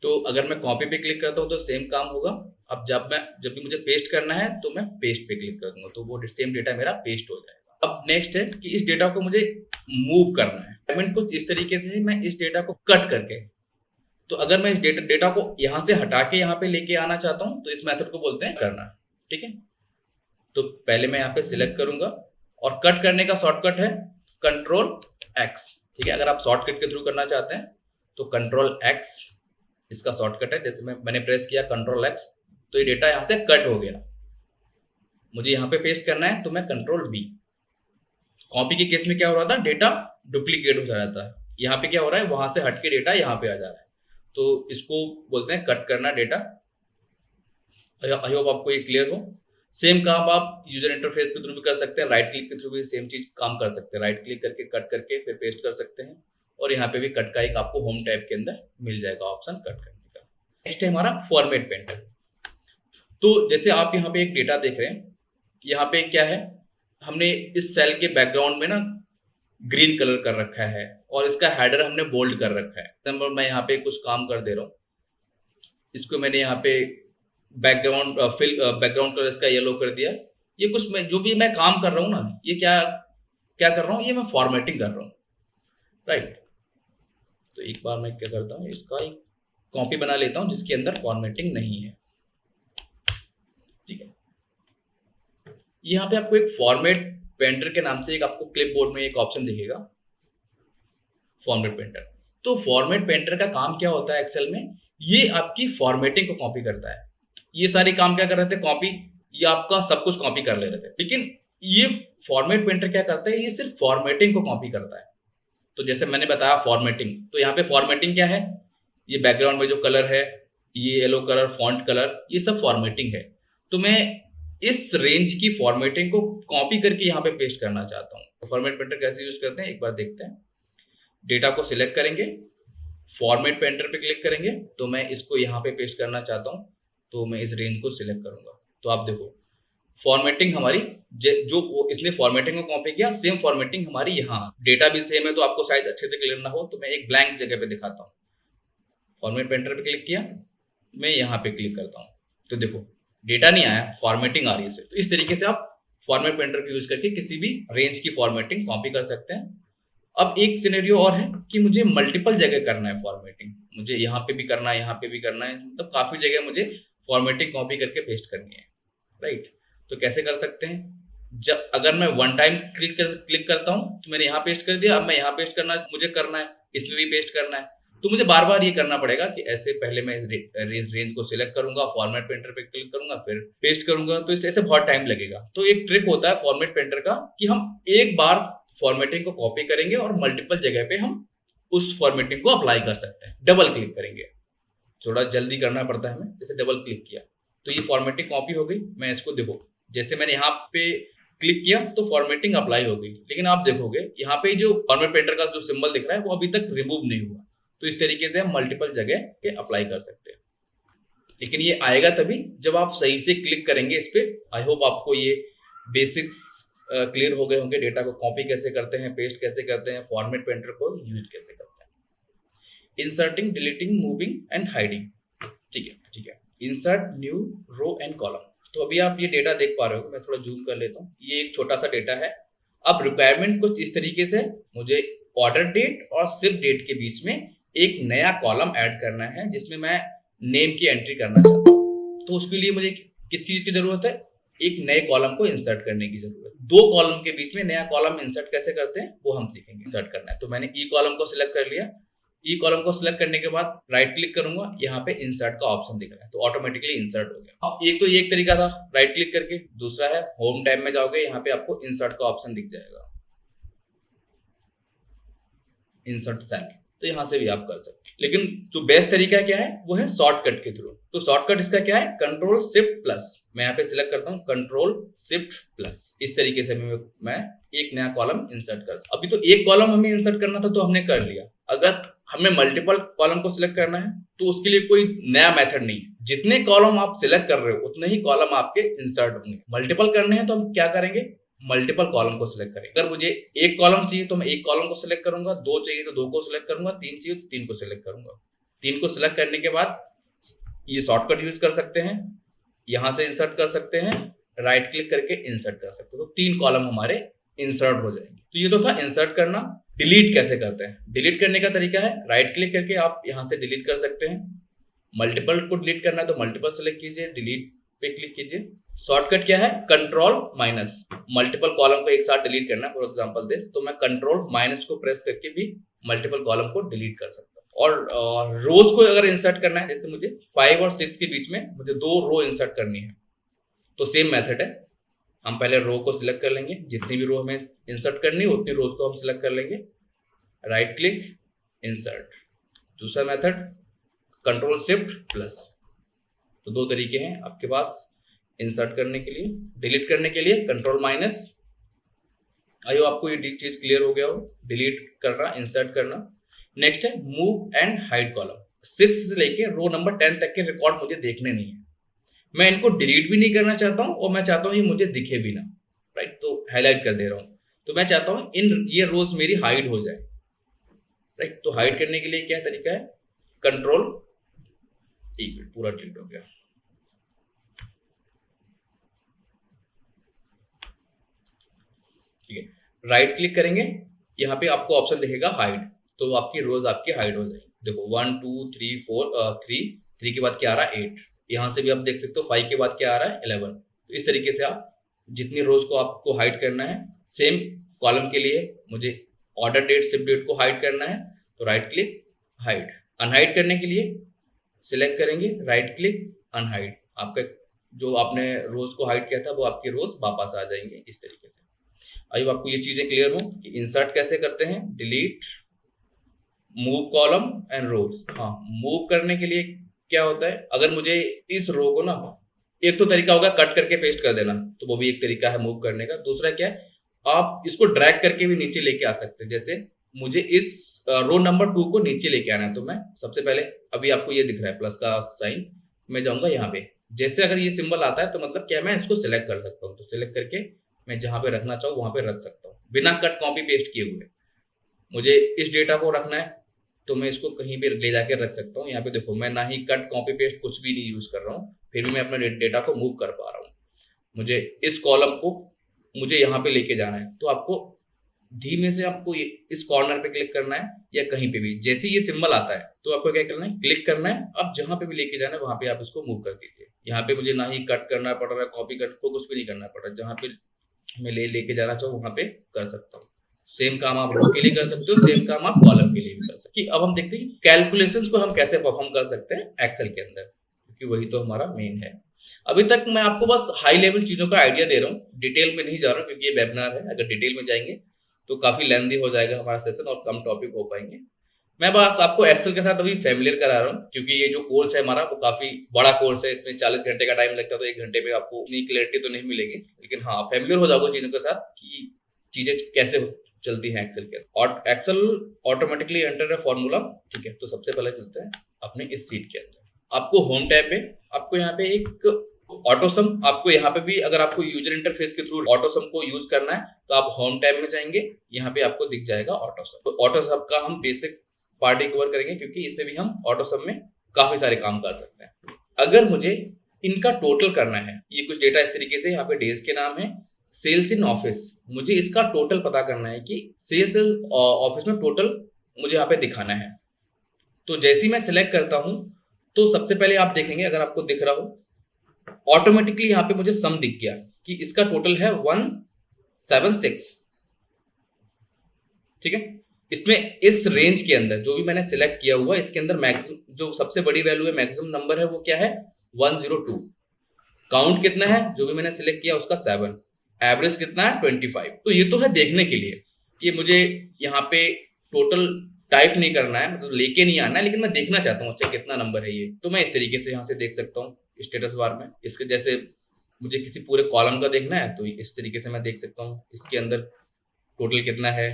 तो अगर मैं कॉपी पे क्लिक करता हूँ तो सेम काम होगा। अब जब भी मुझे पेस्ट करना है तो मैं पेस्ट पे क्लिक कर दूंगा, तो वो सेम डेटा मेरा पेस्ट हो जाएगा। अब नेक्स्ट है कि इस डेटा को मुझे मूव करना है। पेमेंट कुछ इस तरीके से है, मैं इस डेटा को कट करके, तो अगर मैं इस डेटा को यहाँ से हटा के यहाँ पे लेके आना चाहता हूँ तो इस मेथड को बोलते हैं करना। ठीक है, तो पहले मैं यहाँ पे सिलेक्ट करूंगा और कट करने का शॉर्टकट है कंट्रोल+X। ठीक है, अगर आप शॉर्टकट के थ्रू करना चाहते हैं तो कंट्रोल+X इसका शॉर्टकट है। जैसे मैंने प्रेस किया कंट्रोल+X तो ये डेटा यहाँ से कट हो गया। मुझे यहाँ पे पेस्ट करना है तो मैं कंट्रोल+V। कॉपी के केस में क्या हो रहा था, डेटा डुप्लीकेट हो जा रहा था। यहाँ पे क्या हो रहा है, वहां से हटके डेटा यहाँ पे आ जा रहा है। तो इसको बोलते हैं कट करना डेटा। आई होप आपको ये क्लियर हो। सेम काम आप यूजर इंटरफेस के थ्रू भी कर सकते हैं, राइट क्लिक के थ्रू भी सेम चीज काम कर सकते हैं। राइट क्लिक करके कट करके फिर पेस्ट कर सकते हैं और यहाँ पे भी कट का एक आपको होम टैब के अंदर मिल जाएगा ऑप्शन कट करने का। नेक्स्ट है हमारा फॉर्मेट पेंटर। तो जैसे आप यहाँ पे एक डेटा देख रहे हैं, यहाँ पे क्या है, हमने इस सेल के बैकग्राउंड में ना ग्रीन कलर कर रखा है और इसका हेडर हमने बोल्ड कर रखा है। नंबर मैं यहाँ पे कुछ काम कर दे रहा हूँ, इसको मैंने यहाँ पे बैकग्राउंड कलर इसका येलो कर दिया। ये कुछ जो भी मैं काम कर रहा हूँ ना, ये क्या कर रहा हूँ, ये मैं फॉर्मेटिंग कर रहा हूँ, राइट। तो एक बार मैं क्या करता हूँ, इसका एक कॉपी बना लेता हूँ जिसके अंदर फॉर्मेटिंग नहीं है। ठीक है, यहाँ पे आपको एक फॉर्मेट पेंटर के नाम से एक आपको क्लिपबोर्ड में एक ऑप्शन दिखेगा, फॉर्मेट पेंटर। तो फॉर्मेट पेंटर का काम क्या होता है एक्सेल में, ये आपकी फॉर्मेटिंग को कॉपी करता है। ये सारे काम क्या कर रहे थे, कॉपी, ये आपका सब कुछ कॉपी कर ले रहे थे। लेकिन ये फॉर्मेट पेंटर क्या करता है, ये सिर्फ फॉर्मेटिंग को कॉपी करता है। तो जैसे मैंने बताया फॉर्मेटिंग, तो यहाँ पे फॉर्मेटिंग क्या है, ये बैकग्राउंड में जो कलर है, ये येलो कलर, फॉन्ट कलर, ये सब फॉर्मेटिंग है। तो मैं इस रेंज की फॉर्मेटिंग को कॉपी करके यहाँ पे पेस्ट करना चाहता हूँ। तो फॉर्मेट पेंटर कैसे यूज करते हैं एक बार देखते हैं। डेटा को सिलेक्ट करेंगे, फॉर्मेट पेंटर पे क्लिक करेंगे, तो मैं इसको यहाँ पे पेस्ट करना चाहता हूँ, तो मैं इस रेंज को सिलेक्ट करूंगा। तो आप देखो फॉर्मेटिंग हमारी जो इसने फॉर्मेटिंग को कॉपी किया, सेम फॉर्मेटिंग हमारी यहाँ। डेटा भी सेम है तो आपको शायद अच्छे से क्लियर ना हो, तो मैं एक ब्लैंक जगह पे दिखाता हूँ। फॉर्मेट पेंटर पे क्लिक किया, मैं यहाँ पे क्लिक करता हूँ, तो देखो डेटा नहीं आया, फॉर्मेटिंग आ रही है सिर्फ। तो इस तरीके से आप फॉर्मेट पेंटर का यूज करके किसी भी रेंज की फॉर्मेटिंग कॉपी कर सकते हैं। अब एक सिनेरियो और है कि मुझे मल्टीपल जगह करना है फॉर्मेटिंग, मुझे यहाँ पे भी करना है, यहाँ पे भी करना है, मतलब काफी जगह मुझे फॉर्मेटिंग कॉपी करके पेस्ट करनी है, राइट। तो कैसे कर सकते हैं, जब अगर मैं वन टाइम क्लिक करता हूँ तो मैंने यहाँ पेस्ट कर दिया, अब मैं यहाँ पेस्ट मुझे करना है, इसमें भी पेस्ट करना है, तो मुझे बार बार ये करना पड़ेगा कि ऐसे पहले मैं रेंज को सिलेक्ट करूंगा, फॉर्मेट पेंटर पे क्लिक करूंगा, फिर पेस्ट करूंगा, तो इससे ऐसे बहुत टाइम लगेगा। तो एक ट्रिक होता है फॉर्मेट पेंटर का कि हम एक बार फॉर्मेटिंग को कॉपी करेंगे और मल्टीपल जगह पे हम उस फॉर्मेटिंग को अप्लाई कर सकते हैं। डबल क्लिक करेंगे, थोड़ा जल्दी करना पड़ता है हमें, जैसे डबल क्लिक किया तो ये फॉर्मेटिंग कॉपी हो गई। मैं इसको देखो, जैसे मैंने यहाँ पे क्लिक किया तो फॉर्मेटिंग अप्लाई हो गई, लेकिन आप देखोगे यहाँ पे जो फॉर्मेट पेंटर का जो सिंबल दिख रहा है वो अभी तक रिमूव नहीं हुआ। तो इस तरीके से हम मल्टीपल जगह पे अप्लाई कर सकते हैं, लेकिन ये आएगा तभी जब आप सही से क्लिक करेंगे इस पे। आई होप आपको ये बेसिक्स क्लियर हो गए होंगे, डेटा को कॉपी कैसे करते हैं, पेस्ट कैसे करते हैं, फॉर्मेट पेंटर को यूज कैसे करते हैं। Inserting, deleting, moving and hiding, ठीक है ठीक है। Insert new row and column, तो अभी आप ये डेटा देख पा रहे हो, मैं थोड़ा जूम कर लेता हूँ, ये एक छोटा सा डेटा है। अब रिक्वायरमेंट कुछ इस तरीके से, मुझे ऑर्डर डेट और शिप डेट के बीच में एक नया कॉलम ऐड करना है जिसमें मैं नेम की एंट्री करना चाहता हूँ। तो उसके लिए मुझे किस चीज की जरूरत है, एक नए कॉलम को इंसर्ट करने की जरूरत है। दो कॉलम के बीच में नया कॉलम इंसर्ट कैसे करते हैं वो हम सीखेंगे। इंसर्ट करना है तो मैंने ई कॉलम को सिलेक्ट कर लिया, ई कॉलम को सिलेक्ट करने के बाद राइट क्लिक करूंगा, यहाँ पे इंसर्ट का ऑप्शन दिख रहा है तो ऑटोमेटिकली इंसर्ट हो गया। अब एक तो ये एक तरीका था राइट क्लिक करके, दूसरा है होम टैब में जाओगे, यहाँ पे आपको इंसर्ट का ऑप्शन दिख जाएगा, इंसर्ट सेल, तो यहाँ से भी आप कर सकते हैं। लेकिन जो बेस्ट तरीका क्या है वो है शॉर्टकट के थ्रू। तो शॉर्टकट इसका क्या है, कंट्रोल शिफ्ट प्लस, मैं यहाँ पे सिलेक्ट करता हूँ कंट्रोल शिफ्ट प्लस, इस तरीके से मैं एक नया कॉलम इंसर्ट कर सकता। अभी तो एक कॉलम हमें इंसर्ट करना था तो हमने कर लिया, अगर हमें मल्टीपल कॉलम को सिलेक्ट करना है तो उसके लिए कोई नया मेथड नहीं, जितने कॉलम आप सिलेक्ट कर रहे हो उतने ही कॉलम आपके इंसर्ट होंगे। मल्टीपल करने हैं तो हम क्या करेंगे, मल्टीपल कॉलम को सिलेक्ट करें। अगर मुझे एक कॉलम चाहिए तो मैं एक कॉलम को सिलेक्ट करूंगा, दो चाहिए तो दो को सिलेक्ट करूंगा, तीन चाहिए तो तीन को सिलेक्ट करूंगा। तीन को सिलेक्ट करने के बाद ये शॉर्टकट यूज कर सकते हैं, यहां से इंसर्ट कर सकते हैं, राइट क्लिक करके इंसर्ट कर सकते हो, तो तीन कॉलम हमारे इंसर्ट हो जाएंगे। तो ये तो था इंसर्ट करना। डिलीट कैसे करते हैं, डिलीट करने का तरीका है राइट क्लिक करके आप यहां से डिलीट कर सकते हैं। मल्टीपल को डिलीट करना है तो मल्टीपल सेलेक्ट कीजिए, डिलीट पे क्लिक कीजिए। शॉर्टकट क्या है, कंट्रोल माइनस, मल्टीपल कॉलम को एक साथ डिलीट करना है फॉर एग्जांपल दिस, तो मैं कंट्रोल माइनस को प्रेस करके भी मल्टीपल कॉलम को डिलीट कर सकता हूँ। और रोज को अगर इंसर्ट करना है, जैसे मुझे 5 और 6 के बीच में मुझे दो रो इंसर्ट करनी है, तो सेम मेथड है, हम पहले रो को सिलेक्ट कर लेंगे, जितनी भी रो हमें इंसर्ट करनी है उतनी रोज को हम सिलेक्ट कर लेंगे, राइट क्लिक इंसर्ट। दूसरा मेथड कंट्रोल शिफ्ट प्लस। तो दो तरीके हैं आपके पास इंसर्ट करने के लिए, डिलीट करने के लिए कंट्रोल माइनस। आइए आपको ये चीज क्लियर हो गया हो, डिलीट करना, इंसर्ट करना। नेक्स्ट है मूव एंड हाइड कॉलम। 6 से लेके रो नंबर 10 तक के रिकॉर्ड मुझे देखने नहीं है, मैं इनको डिलीट भी नहीं करना चाहता हूं और मैं चाहता हूं ये मुझे दिखे भी ना, राइट, तो हाईलाइट कर दे रहा हूं। तो मैं चाहता हूं ये रोज मेरी हाइड हो जाए, राइट। तो हाइड करने के लिए क्या तरीका है, कंट्रोल, एक मिनट पूरा डिलीट हो गया, ठीक है। राइट क्लिक करेंगे, यहाँ पे आपको ऑप्शन दिखेगा हाइड, तो आपकी रोज आपकी हाइड हो जाएगी। देखो 1 2 3 4 3 के बाद क्या आ रहा है 8, यहाँ से भी आप देख सकते हो 5 के बाद क्या आ रहा है 11। तो इस तरीके से आप जितनी रोज को आपको हाइड करना है, सेम कॉलम के लिए मुझे ऑर्डर डेट शिप डेट को हाइड करना है, तो राइट क्लिक हाइड। अनहाइड करने के लिए सिलेक्ट करेंगे, राइट क्लिक अनहाइड, आपका जो आपने रोज को हाइड किया था वो आपकी रोज वापस आ जाएंगे इस तरीके से। आई आपको ये चीजें क्लियर हो कि इंसर्ट कैसे करते हैं, डिलीट, मूव कॉलम एंड रोज। हाँ, मूव करने के लिए क्या होता है, अगर मुझे इस रो को ना एक तो तरीका होगा कट करके पेस्ट कर देना, तो वो भी एक तरीका है मूव करने का। दूसरा क्या है, आप इसको ड्रैग करके भी नीचे लेके आ सकते हैं। जैसे मुझे इस रो नंबर 2 को नीचे लेके आना है, तो मैं सबसे पहले, अभी आपको ये दिख रहा है प्लस का साइन, मैं जाऊंगा यहाँ पे। जैसे अगर ये सिंबल आता है तो मतलब क्या, मैं इसको सिलेक्ट कर सकता हूँ। तो सिलेक्ट करके मैं जहां पे रखना चाहूँ वहां पे रख सकता हूँ बिना कट कॉपी पेस्ट किए हुए। मुझे इस डेटा को रखना है तो मैं इसको कहीं भी ले जाके रख सकता हूँ। यहाँ पे देखो, मैं ना ही कट कॉपी पेस्ट कुछ भी नहीं यूज कर रहा हूँ, फिर भी मैं अपने डेटा को मूव कर पा रहा हूँ। मुझे इस कॉलम को मुझे यहाँ पे लेके जाना है, तो आपको धीमे से आपको इस कॉर्नर पे क्लिक करना है या कहीं पे भी। जैसे ये सिंबल आता है तो आपको क्या करना है, क्लिक करना है। अब जहां पे भी लेके जाना है वहां पे आप इसको मूव कर दीजिए। यहाँ पे मुझे ना ही कट करना पड़ रहा है, कॉपी कट को कुछ भी नहीं करना पड़ रहा है। जहां पे मैं लेके जाना चाहूँ वहां पे कर सकता हूँ। सेम काम आप रो के लिए कर सकते हो, सेम काम आप कॉलम के लिए भी कर सकते हो। अब हम देखते हैं कि कैलकुलेशंस को हम कैसे परफॉर्म कर सकते हैं एक्सेल के अंदर, क्योंकि वही तो हमारा मेन है। अभी तक मैं आपको बस हाई लेवल चीजों का आइडिया दे रहा हूँ, डिटेल में नहीं जा रहा हूँ, क्योंकि ये वेबिनार है। अगर डिटेल में जाएंगे तो काफी लेंथी हो जाएगा हमारा सेशन और कम टॉपिक हो पाएंगे। मैं बस आपको एक्सेल के साथ अभी फैमिलियर करा रहा हूँ, क्योंकि ये जो कोर्स है हमारा वो काफी बड़ा कोर्स है। इसमें 40 घंटे का टाइम लगता है, तो 1 घंटे में आपको इतनी क्लैरिटी तो नहीं मिलेगी, लेकिन हाँ फैमिलियर हो जाओगे चीजों के साथ कि चीजें कैसे चलती हैं एक्सेल के। और एक्सेल ऑटोमेटिकली एंटर है फॉर्मूला, ठीक है। तो सबसे पहले चलते हैं अपने इस सीट के अंदर। आपको होम टैब में आपको यहाँ पे एक ऑटोसम, आपको यहाँ पे भी अगर आपको यूजर इंटरफेस के थ्रू ऑटोसम को यूज करना है तो आप होम टैब में जाएंगे, यहाँ पे आपको दिख जाएगा ऑटोसम। तो ऑटोसम का हम बेसिक पार्ट ही कवर करेंगे, क्योंकि इसमें भी हम ऑटोसम में काफी सारे काम कर सकते हैं। अगर मुझे इनका टोटल करना है, ये कुछ डेटा इस तरीके से, यहाँ पे डेज के नाम है, सेल्स इन ऑफिस, मुझे इसका टोटल पता करना है कि सेल्स ऑफिस में टोटल मुझे यहाँ पे दिखाना है। तो जैसे ही मैं सिलेक्ट करता हूं तो सबसे पहले आप देखेंगे, अगर आपको दिख रहा हो, ऑटोमेटिकली यहाँ पे मुझे सम दिख गया कि इसका टोटल है 176, ठीक है। इसमें इस रेंज के अंदर जो भी मैंने सिलेक्ट किया हुआ, इसके अंदर मैक्सिमम जो सबसे बड़ी वैल्यू है, मैक्सिमम नंबर है, वो क्या है 102। काउंट कितना है जो भी मैंने सिलेक्ट किया उसका 7, एवरेज कितना है 25। तो ये तो है देखने के लिए कि मुझे यहाँ पे टोटल टाइप नहीं करना है, मतलब लेके नहीं आना है, लेकिन मैं देखना चाहता हूँ अच्छा कितना नंबर है ये। तो मैं इस तरीके से यहाँ से देख सकता हूँ स्टेटस बार में। इसके जैसे मुझे किसी पूरे कॉलम का देखना है तो इस तरीके से मैं देख सकता हूँ इसके अंदर टोटल कितना है,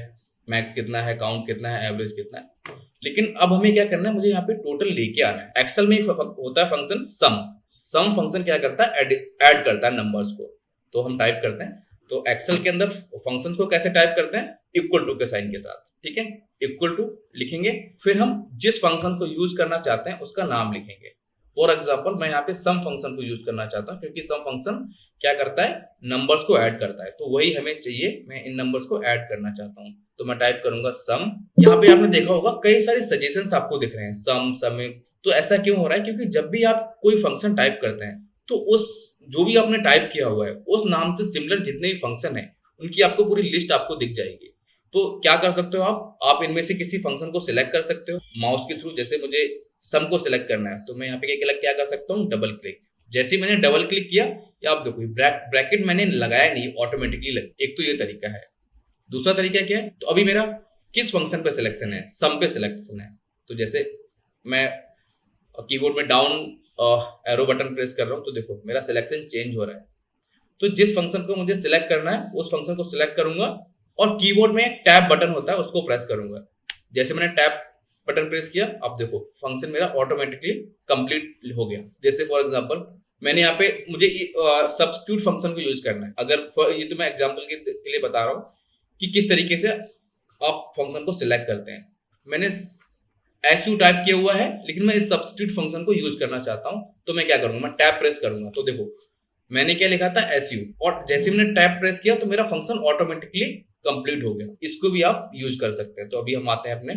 मैक्स कितना है, काउंट कितना है, एवरेज कितना है। लेकिन अब हमें क्या करना है, मुझे यहाँ पे टोटल लेके आना है। एक्सेल में होता है फंक्शन सम फंक्शन क्या करता है, ऐड करता है नंबर्स को। तो हम टाइप करते हैं, तो एक्सेल के अंदर फंक्शन को कैसे टाइप करते हैं, इक्वल टू के साइन के साथ, ठीक है। इक्वल टू लिखेंगे, फिर हम जिस फंक्शन को यूज करना चाहते हैं उसका नाम लिखेंगे। फॉर एग्जाम्पल मैं यहाँ पे सम फंक्शन को यूज करना चाहता हूँ, क्योंकि सम फंक्शन क्या करता है, नंबर्स को ऐड करता है। तो वही हमें चाहिए, मैं इन नंबर्स को ऐड करना चाहता हूँ। तो मैं टाइप करूंगा सम। यहाँ पे आपने देखा होगा कई सारे सजेशंस आपको दिख रहे हैं, सम। तो ऐसा क्यों हो रहा है, क्योंकि जब भी आप कोई फंक्शन टाइप करते हैं तो उस जो भी आपने टाइप किया हुआ है उस नाम से सिमिलर जितने भी फंक्शन है उनकी आपको पूरी लिस्ट आपको दिख जाएगी। तो क्या कर सकते हो आप इनमें से किसी फंक्शन को सिलेक्ट कर सकते हो माउस के थ्रू। जैसे मुझे सम को सिलेक्ट करना है तो मैं यहाँ पे क्या कर सकता हूँ, डबल क्लिक। जैसे ही मैंने डबल क्लिक किया, या आप देखो ब्रैकेट मैंने लगाया नहीं, ऑटोमेटिकली लग। एक तो ये तरीका है। दूसरा तरीका क्या है, तो अभी मेरा किस फंक्शन पे सिलेक्शन है, सम पे सिलेक्शन है। तो जैसे मैं कीबोर्ड में डाउन एरो बटन प्रेस कर रहा हूँ तो देखो मेरा सिलेक्शन चेंज हो रहा है। तो जिस फंक्शन को मुझे सिलेक्ट करना है उस फंक्शन को सिलेक्ट करूंगा और कीबोर्ड में एक टैब बटन होता है उसको प्रेस करूंगा। जैसे मैंने टैब बटन प्रेस किया, अब देखो फंक्शन मेरा ऑटोमेटिकली कंप्लीट हो गया। जैसे फॉर एग्जांपल मैंने यहाँ पे मुझे सब्स्टिट्यूट फंक्शन को यूज करना है। अगर ये तो मैं एग्जांपल के लिए बता रहा हूँ कि किस तरीके से आप फंक्शन को सिलेक्ट करते हैं। मैंने SU टाइप किया हुआ है, लेकिन मैं इस सब्स्टिट्यूट फंक्शन को यूज करना चाहता हूं, तो मैं क्या करूंगा, मैं टैब प्रेस करूंगा। तो देखो मैंने क्या लिखा था SU, और जैसे मैंने टैब प्रेस किया तो मेरा फंक्शन ऑटोमेटिकली कंप्लीट हो गया। इसको भी आप यूज कर सकते हैं। तो अभी हम आते हैं अपने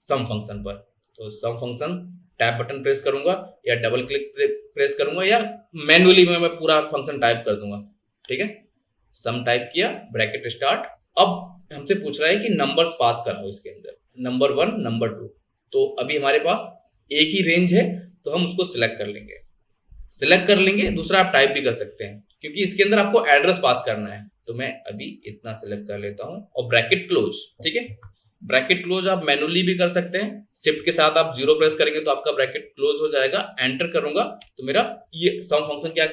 सम फंक्शन पर। तो सम फंक्शन टैब बटन प्रेस करूंगा या डबल क्लिक प्रेस करूंगा या मैन्युअली मैं पूरा फंक्शन टाइप कर दूंगा, ठीक है। सम टाइप किया, ब्रैकेट स्टार्ट। अब हमसे पूछ रहा है कि नंबर्स पास कराओ इसके अंदर, नंबर 1 नंबर 2। तो अभी हमारे पास एक ही रेंज है तो हम उसको सिलेक्ट कर लेंगे। दूसरा आप टाइप भी कर सकते हैं, क्योंकि इसके अंदर आपको एड्रेस पास करना है। तो मैं अभी इतना सिलेक्ट कर लेता हूं और ब्रैकेट क्लोज, ठीक है। ब्रैकेट क्लोज आप मैनुअली भी कर सकते हैं, शिफ्ट के साथ आप 0 प्रेस करेंगे तो आपका ब्रैकेट क्लोज हो जाएगा। एंटर करूंगा तो मेरा ये सम फंक्शन क्या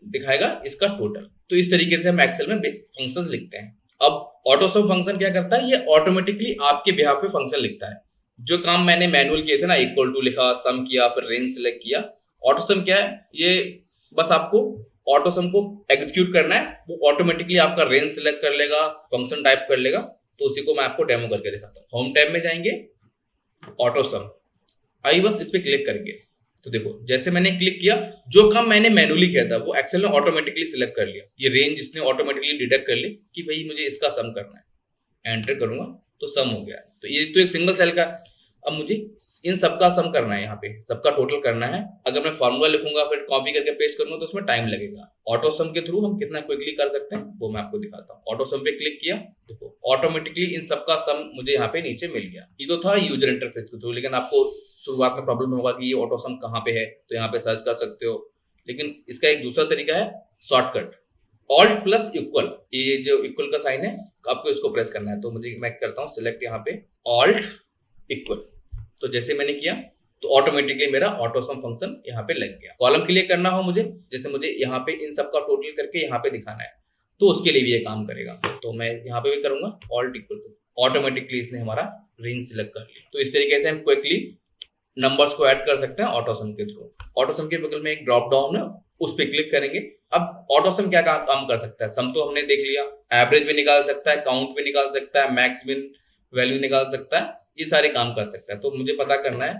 दिखाएगा इसका टोटल। तो इस तरीके से हम एक्सेल में फंक्शन लिखते हैं। अब ऑटो सम फंक्शन क्या करता है, ये ऑटोमेटिकली आपके बिहाफ पे फंक्शन लिखता है। जो काम मैंने मैनुअल किए थे ना, इक्वल टू लिखा, सम किया, फिर रेंज सिलेक्ट किया, ऑटो सम क्या है, ये बस आपको ऑटो सम को एग्जीक्यूट करना है, वो ऑटोमेटिकली आपका रेंज सिलेक्ट कर लेगा, फंक्शन टाइप कर लेगा। तो उसी को मैं आपको डेमो करके दिखाता हूँ। होम टैब में जाएंगे, ऑटो सम आई, बस इस पे क्लिक करेंगे। तो देखो जैसे मैंने क्लिक किया, जो काम मैंने मैनुअली किया था वो एक्सेल ने ऑटोमेटिकली सिलेक्ट कर लिया। ये रेंज इसने ऑटोमेटिकली डिटेक्ट कर ली कि भाई मुझे इसका सम करना है। एंटर करूंगा तो सम हो गया। तो ये तो एक सिंगल सेल का, अब मुझे इन सबका सम करना है, यहाँ पे सबका टोटल करना है। अगर मैं फॉर्मूला लिखूंगा फिर कॉपी करके पेस्ट करूंगा तो उसमें टाइम लगेगा। ऑटो सम के थ्रू हम कितना क्विकली कर सकते हैं वो मैं आपको दिखाता हूँ। ऑटो सम पे क्लिक किया, देखो ऑटोमेटिकली इन सबका सम मुझे यहाँ पे नीचे मिल गया। ये तो था यूजर इंटरफेस के थ्रू, लेकिन आपको शुरुआत में प्रॉब्लम होगा कि ये ऑटो सम कहाँ पे है, तो यहाँ पे सर्च कर सकते हो। लेकिन इसका एक दूसरा तरीका है शॉर्टकट, ऑल्ट प्लस इक्वल। ये जो इक्वल का साइन है आपको इसको प्रेस करना है। तो मैं करता हूँ सिलेक्ट यहाँ पे ऑल्ट इक्वल। तो जैसे मैंने किया तो ऑटोमेटिकली मेरा ऑटो सम फंक्शन यहाँ पे लग गया। कॉलम क्लियर करना हो मुझे, जैसे मुझे यहाँ पे इन सब का टोटल करके यहाँ पे दिखाना है, तो उसके लिए भी ये काम करेगा। तो मैं यहाँ पे भी करूंगा ऑल्ट इक्वल टू, ऑटोमेटिकली इसने हमारा रेंज सिलेक्ट कर लिया। तो इस तरीके से हम क्विकली नंबर्स को ऐड कर सकते हैं ऑटो सम के थ्रू। ऑटो सम के बगल में एक ड्रॉप डाउन है, उस पर क्लिक करेंगे। अब ऑटो सम क्या काम कर सकता है, सम तो हमने देख लिया, एवरेज भी निकाल सकता है, काउंट भी निकाल सकता है, मैक्स मिन वैल्यू निकाल सकता है, ये सारे काम कर सकता है। तो मुझे पता करना है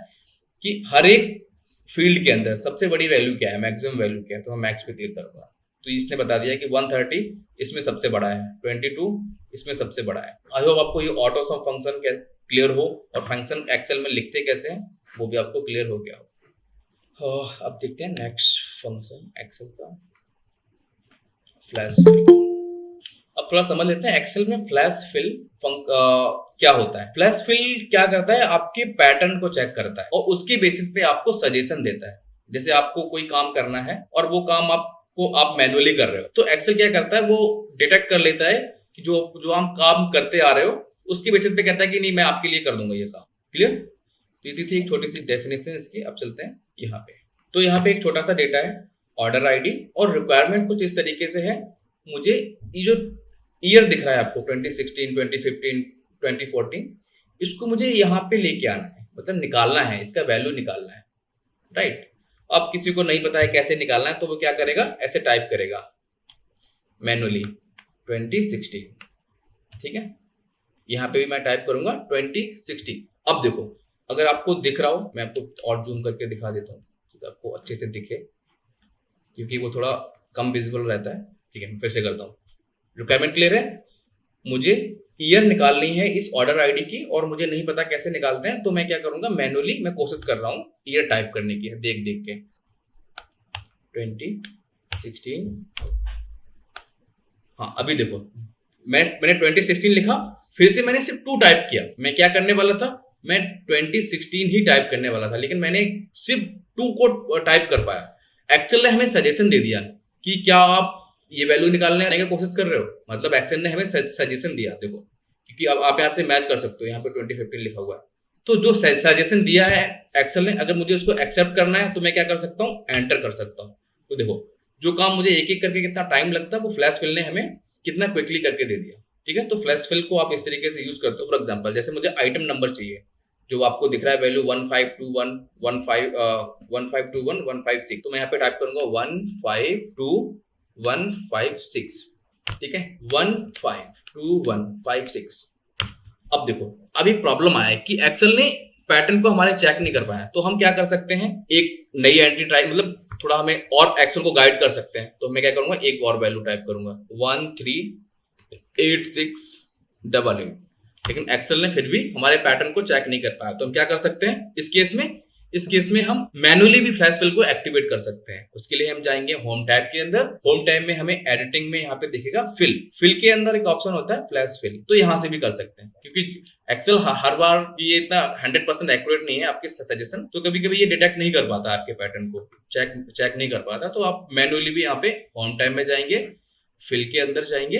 कि हर एक फील्ड के अंदर सबसे बड़ी वैल्यू क्या है, मैक्सिमम वैल्यू क्या है। तो मैं मैक्स पे क्लिक करूंगा, तो इसने बता दिया कि 130 इसमें सबसे बड़ा है, 22 इसमें सबसे बड़ा है। आई होप आपको ये ऑटो सम फंक्शन क्लियर हो, और फंक्शन एक्सेल में लिखते कैसे हैं वो भी आपको क्लियर हो गया हो। अब देखते हैं नेक्स्ट फंक्शन एक्सेल का, फ्लैश फिल। अब थोड़ा समझ लेते हैं एक्सेल में फ्लैश फिल क्या होता है। फ्लैश फिल क्या करता है, आपके पैटर्न को चेक करता है और उसके बेसिस पे आपको सजेशन देता है। जैसे आपको कोई काम करना है और वो काम आप मैनुअली कर रहे हो, तो एक्सेल क्या करता है, वो डिटेक्ट कर लेता है कि जो हम काम करते आ रहे हो उसके बेसिस पे कहता है कि नहीं मैं आपके लिए कर दूंगा ये काम। क्लियर? तो ये थी एक छोटी सी डेफिनेशन इसकी। अब चलते हैं यहाँ पे। तो यहाँ पे एक छोटा सा डेटा है, ऑर्डर आईडी, और रिक्वायरमेंट कुछ इस तरीके से है। मुझे ये जो ईयर दिख रहा है आपको 2016, 2015, 2014, इसको मुझे यहाँ पे लेके आना है, मतलब निकालना है, इसका वैल्यू निकालना है, राइट। अब किसी को नहीं पता है कैसे निकालना है, तो वो क्या करेगा, ऐसे टाइप करेगा मैनुअली 2016, ठीक है। यहाँ पे भी मैं टाइप करूंगा 2016। अब देखो अगर आपको दिख रहा हो, मैं आपको और जूम करके दिखा देता हूँ तो आपको अच्छे से दिखे, क्योंकि वो थोड़ा कम विजिबल रहता है। ठीक है, मैं फिर से करता हूँ। रिक्वायरमेंट क्लियर है, मुझे ईयर निकालनी है इस ऑर्डर आईडी की, और मुझे नहीं पता कैसे निकालते हैं, तो मैं क्या करूंगा, मैनुअली मैं कोशिश कर रहा हूँ ईयर टाइप करने की, देख देख के 2016। हाँ अभी देखो मैंने 2016 लिखा, फिर से मैंने सिर्फ 2 टाइप किया। मैं क्या करने वाला था, मैं 2016 ही टाइप करने वाला था, लेकिन मैंने सिर्फ 2 को टाइप कर पाया। एक्सेल ने हमें सजेशन दे दिया कि क्या आप ये वैल्यू निकालने की कोशिश कर रहे हो, मतलब एक्सेल ने हमें सजेशन दिया। देखो क्योंकि अब आप यहाँ से मैच कर सकते हो, यहाँ पे 2015 लिखा हुआ है, तो जो सजेशन दिया है एक्सेल ने, अगर मुझे उसको एक्सेप्ट करना है तो मैं क्या कर सकता हूँ, एंटर कर सकता हूँ। तो देखो जो काम मुझे एक एक करके कितना टाइम लगता है, वो फ्लैश फिल ने हमें कितना क्विकली करके दे दिया। ठीक है, तो फ्लैश फिल को आप इस तरीके से यूज करते हो। फॉर एग्जांपल जैसे मुझे आइटम नंबर चाहिए, जो आपको दिख रहा है वैल्यू 1521 1521156, तो मैं यहाँ पे टाइप करूंगा 152156, ठीक है, 152156। अब देखो अभी प्रॉब्लम आया है कि एक्सेल ने पैटर्न को हमारे चेक नहीं कर पाया, तो हम क्या कर सकते हैं, एक नई एंट्री टाइप, मतलब थोड़ा हमें और एक्सेल को गाइड कर सकते हैं। तो मैं क्या करूंगा, एक और वैल्यू टाइप करूंगा 138688, लेकिन एक्सेल ने फिर भी हमारे पैटर्न को चेक नहीं कर पाया। तो हम क्या कर सकते हैं इस केस में हम मैनुअली भी फ्लैश फिल को एक्टिवेट कर सकते हैं। उसके लिए हम जाएंगे होम टैब के अंदर। होम टैब में हमें एडिटिंग में यहाँ पे दिखेगा फिल के अंदर एक ऑप्शन होता है फ्लैश फिल, तो यहाँ से भी कर सकते हैं, क्योंकि एक्सेल हर बार ये इतना 100% एक्यूरेट नहीं है आपके सजेशन, तो कभी कभी ये डिटेक्ट नहीं कर पाता, आपके पैटर्न को चेक नहीं कर पाता। तो आप मैनुअली भी यहाँ पे होम टैब में जाएंगे, फिल के अंदर जाएंगे,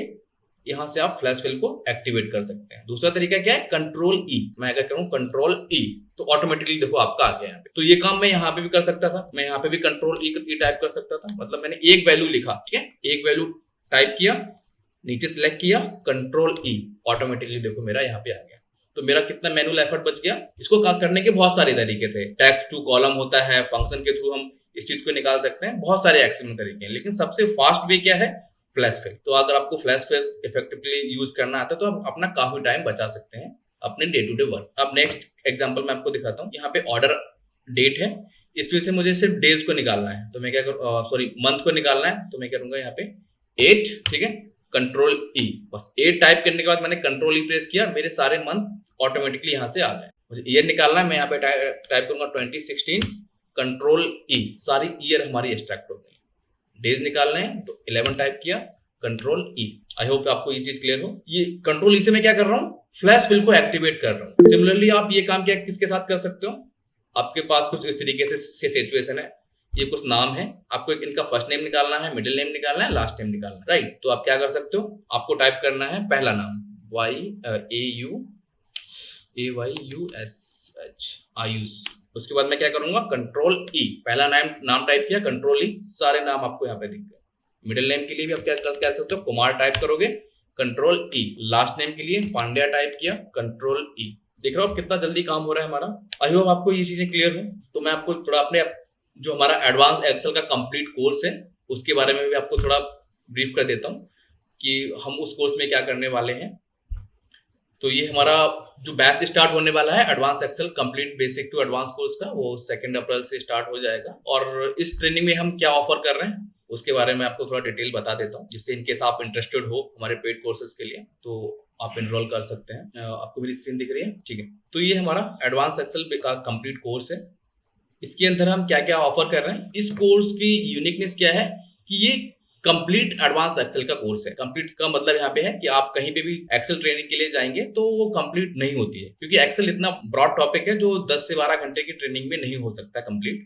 यहाँ से आप फ्लैश फिल को एक्टिवेट कर सकते हैं। दूसरा तरीका क्या है, कंट्रोल ई। मैं अगर करूँ कंट्रोल ई तो ऑटोमेटिकली देखो आपका आ गया यहाँ पे। तो ये काम मैं यहाँ पे भी कर सकता था, मैं यहाँ पे भी कंट्रोल ई टाइप कर सकता था। मतलब मैंने एक वैल्यू लिखा, ठीक है, एक वैल्यू टाइप किया, नीचे सिलेक्ट किया, कंट्रोल ई, ऑटोमेटिकली देखो मेरा यहाँ पे आ गया। तो मेरा कितना मैनुअल एफर्ट बच गया। इसको करने के बहुत सारे तरीके थे। टैग टू कॉलम होता है, फंक्शन के थ्रू हम इस चीज को निकाल सकते हैं, बहुत सारे एक्सेल में तरीके हैं, लेकिन सबसे फास्ट वे क्या है, फ्लैश फिल। तो अगर आपको फ्लैश फिल इफेक्टिवली यूज करना आता है तो आप अपना काफी टाइम बचा सकते हैं अपने डे टू डे वर्क। अब नेक्स्ट एग्जांपल मैं आपको दिखाता हूँ। यहाँ पे ऑर्डर डेट है, इसमें से मुझे सिर्फ डेज को निकालना है, तो मैं क्या करूँ, सॉरी मंथ को निकालना है, तो मैं क्या करूंगा यहाँ पे 8, ठीक है, कंट्रोल ई। बस 8 टाइप करने के बाद मैंने कंट्रोल ई प्रेस किया, मेरे सारे मंथ ऑटोमेटिकली यहाँ से आ गए। मुझे ईयर निकालना है, मैं यहाँ पे टाइप करूंगा 2016, कंट्रोल ई, सारी ईयर हमारी एक्सट्रैक्ट हो गई। डेज निकालने हैं तो 11 टाइप किया, कंट्रोल ई। आई होप आपको ये चीज क्लियर हो। ये कंट्रोल ई से मैं क्या कर रहा हूँ, फ्लैश फिल को एक्टिवेट कर रहा हूँ। सिमिलरली आप ये काम क्या किसके साथ कर सकते हो, आपके पास कुछ इस तरीके से सिचुएशन है, ये कुछ नाम है, आपको एक इनका फर्स्ट नेम निकालना है, मिडिल नेम निकालना है, लास्ट नेम निकालना है, राइट। तो आप क्या कर सकते हो, आपको टाइप करना है पहला नाम AYUSH आयुष। उसके बाद मैं क्या करूंगा, कंट्रोल ई, पहला नाम टाइप किया, कंट्रोल ई, सारे नाम आपको यहाँ पे दिख गए। मिडिल नेम के लिए भी आप क्या कर सकते हो, कुमार टाइप करोगे, कंट्रोल ई। लास्ट नेम के लिए पांड्या टाइप किया, कंट्रोल ई। देख रहे हो आप कितना जल्दी काम हो रहा है हमारा। आई होप आपको ये चीजें क्लियर हो। तो मैं आपको थोड़ा अपने जो हमारा एडवांस एक्सेल का कंप्लीट कोर्स है उसके बारे में भी आपको थोड़ा ब्रीफ कर देता हूँ कि हम उस कोर्स में क्या करने वाले हैं। तो ये हमारा जो बैच स्टार्ट होने वाला है advance Excel complete basic to advance course का, वो 2 अप्रैल से स्टार्ट हो जाएगा। और इस ट्रेनिंग में हम क्या ऑफर कर रहे हैं उसके बारे में आपको थोड़ा डिटेल बता देता हूँ, जिससे इनकेस आप इंटरेस्टेड हो हमारे पेड कोर्सेज के लिए तो आप एनरोल कर सकते हैं। आपको मेरी स्क्रीन दिख रही है, ठीक है। तो ये हमारा एडवांस एक्सेल का कंप्लीट कोर्स है। इसके अंदर हम क्या क्या ऑफर कर रहे हैं। इस कोर्स की यूनिकनेस क्या है कि ये कंप्लीट एडवांस एक्सेल का कोर्स है। कंप्लीट का मतलब यहाँ पे है कि आप कहीं पे भी एक्सेल ट्रेनिंग के लिए जाएंगे तो वो कंप्लीट नहीं होती है, क्योंकि एक्सेल इतना ब्रॉड टॉपिक है जो 10 से 12 घंटे की ट्रेनिंग में नहीं हो सकता कंप्लीट।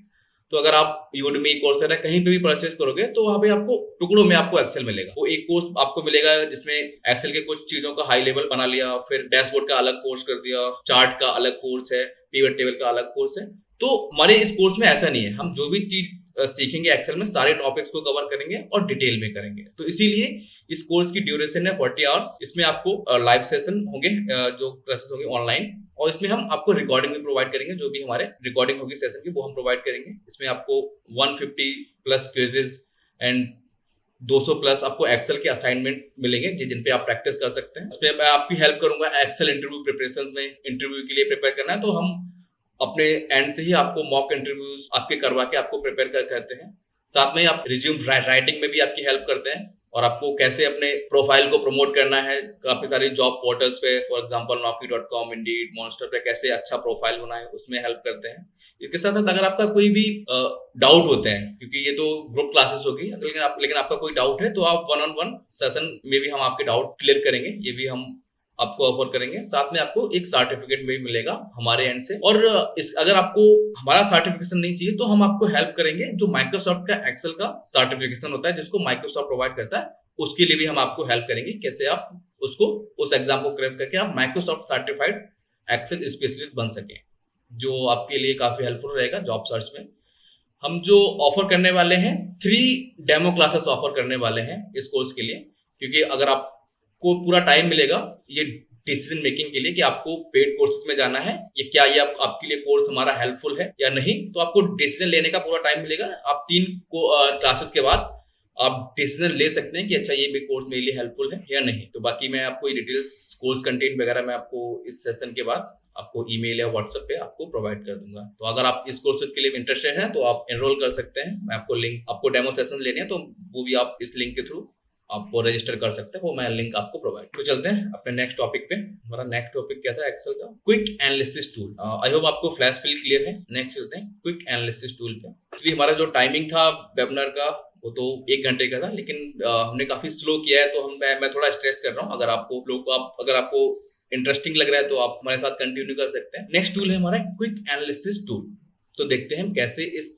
तो अगर आप यूडमी कोर्सेरा कहीं पे भी परचेज करोगे तो वहां पे आपको टुकड़ों में आपको एक्सेल मिलेगा। वो एक कोर्स आपको मिलेगा जिसमें एक्सेल के कुछ चीजों का हाई लेवल बना लिया, फिर डैशबोर्ड का अलग कोर्स कर दिया, चार्ट का अलग कोर्स है, पिवट टेबल का अलग कोर्स है। तो हमारे इस कोर्स में ऐसा नहीं है, हम जो भी चीज सीखेंगे एक्सेल में सारे टॉपिक्स को कवर करेंगे और डिटेल में करेंगे। तो इसीलिए इस कोर्स की ड्यूरेशन है 40 आवर्स। इसमें आपको लाइव सेशन होंगे, जो क्लासेस होंगे ऑनलाइन, और इसमें हम आपको रिकॉर्डिंग भी प्रोवाइड करेंगे। जो भी हमारे रिकॉर्डिंग होगी सेशन की वो हम प्रोवाइड करेंगे। इसमें आपको 150 प्लस क्विजेज एंड 200 प्लस आपको एक्सेल के असाइनमेंट मिलेंगे जिन पे आप प्रैक्टिस कर सकते हैं। इसमें मैं आपकी हेल्प करूंगा एक्सेल इंटरव्यू प्रिपरेशन में। इंटरव्यू के लिए प्रिपेयर करना है तो हम अपने एंड से ही आपको मॉक इंटरव्यूज आपके करवा के आपको प्रिपेयर करते हैं। साथ में आप रिज्यूम राइटिंग में भी आपकी हेल्प करते हैं, और आपको कैसे अपने प्रोफाइल को प्रमोट करना है काफी सारे जॉब पोर्टल्स पे, for example naukri.com, Indeed, monster पे कैसे अच्छा प्रोफाइल बनाए उसमें हेल्प करते हैं। इसके साथ साथ अगर आपका कोई भी डाउट होते हैं, क्योंकि ये तो ग्रुप क्लासेस होगी, लेकिन आपका कोई डाउट है तो आप 1-on-1 सेशन में भी हम आपके डाउट क्लियर करेंगे, ये भी हम आपको ऑफर करेंगे। साथ में आपको एक सर्टिफिकेट भी मिलेगा हमारे एंड से। और अगर आपको हमारा सर्टिफिकेशन नहीं चाहिए तो हम आपको हेल्प करेंगे जो माइक्रोसॉफ्ट का एक्सेल का सर्टिफिकेशन होता है जिसको माइक्रोसॉफ्ट प्रोवाइड करता है, उसके लिए भी हम आपको हेल्प करेंगे कैसे आप उसको उस एग्जाम को क्रैक करके आप माइक्रोसॉफ्ट सर्टिफाइड एक्सेल स्पेशलिस्ट बन सके, जो आपके लिए काफी हेल्पफुल रहेगा जॉब सर्च में। हम जो ऑफर करने वाले हैं 3 डेमो क्लासेस ऑफर करने वाले हैं इस कोर्स के लिए, क्योंकि अगर आपको पूरा टाइम मिलेगा ये डिसीजन मेकिंग के लिए कि आपको पेड कोर्सेज में जाना है, ये क्या ये आपके लिए कोर्स हमारा हेल्पफुल है या नहीं, तो आपको डिसीजन लेने का पूरा टाइम मिलेगा। आप 3 क्लासेस के बाद आप डिसीजन ले सकते हैं कि अच्छा ये भी कोर्स मेरे लिए हेल्पफुल है या नहीं। तो बाकी मैं आपको ये डिटेल्स कोर्स कंटेंट वगैरह मैं आपको इस सेशन के बाद आपको ईमेल या व्हाट्सएप पे आपको प्रोवाइड कर दूंगा। तो अगर आप इस कोर्सेज के लिए इंटरेस्टेड हैं तो आप एनरोल कर सकते हैं। मैं आपको लिंक, आपको डेमो सेशन लेने हैं तो वो भी आप इस लिंक के थ्रू आपको रजिस्टर कर सकते हैं, वो मैं लिंक आपको प्रोवाइड। तो चलते हैं अपने नेक्स्ट टॉपिक पे। हमारा नेक्स्ट टॉपिक क्या था, एक्सेल का quick analysis tool. I hope आपको फ्लैश फिल क्लियर है। नेक्स्ट चलते हैं क्विक एनालिसिस टूल पे। एक्चुअली हमारा जो टाइमिंग था वेबिनार का वो तो 1 घंटे का था, लेकिन हमने काफी स्लो किया है तो मैं थोड़ा स्ट्रेस कर रहा हूँ। अगर आपको इंटरेस्टिंग लग रहा है तो आप हमारे साथ कंटिन्यू कर सकते हैं। नेक्स्ट टूल है हमारा क्विक एनालिसिस टूल। तो देखते हैं हम कैसे इस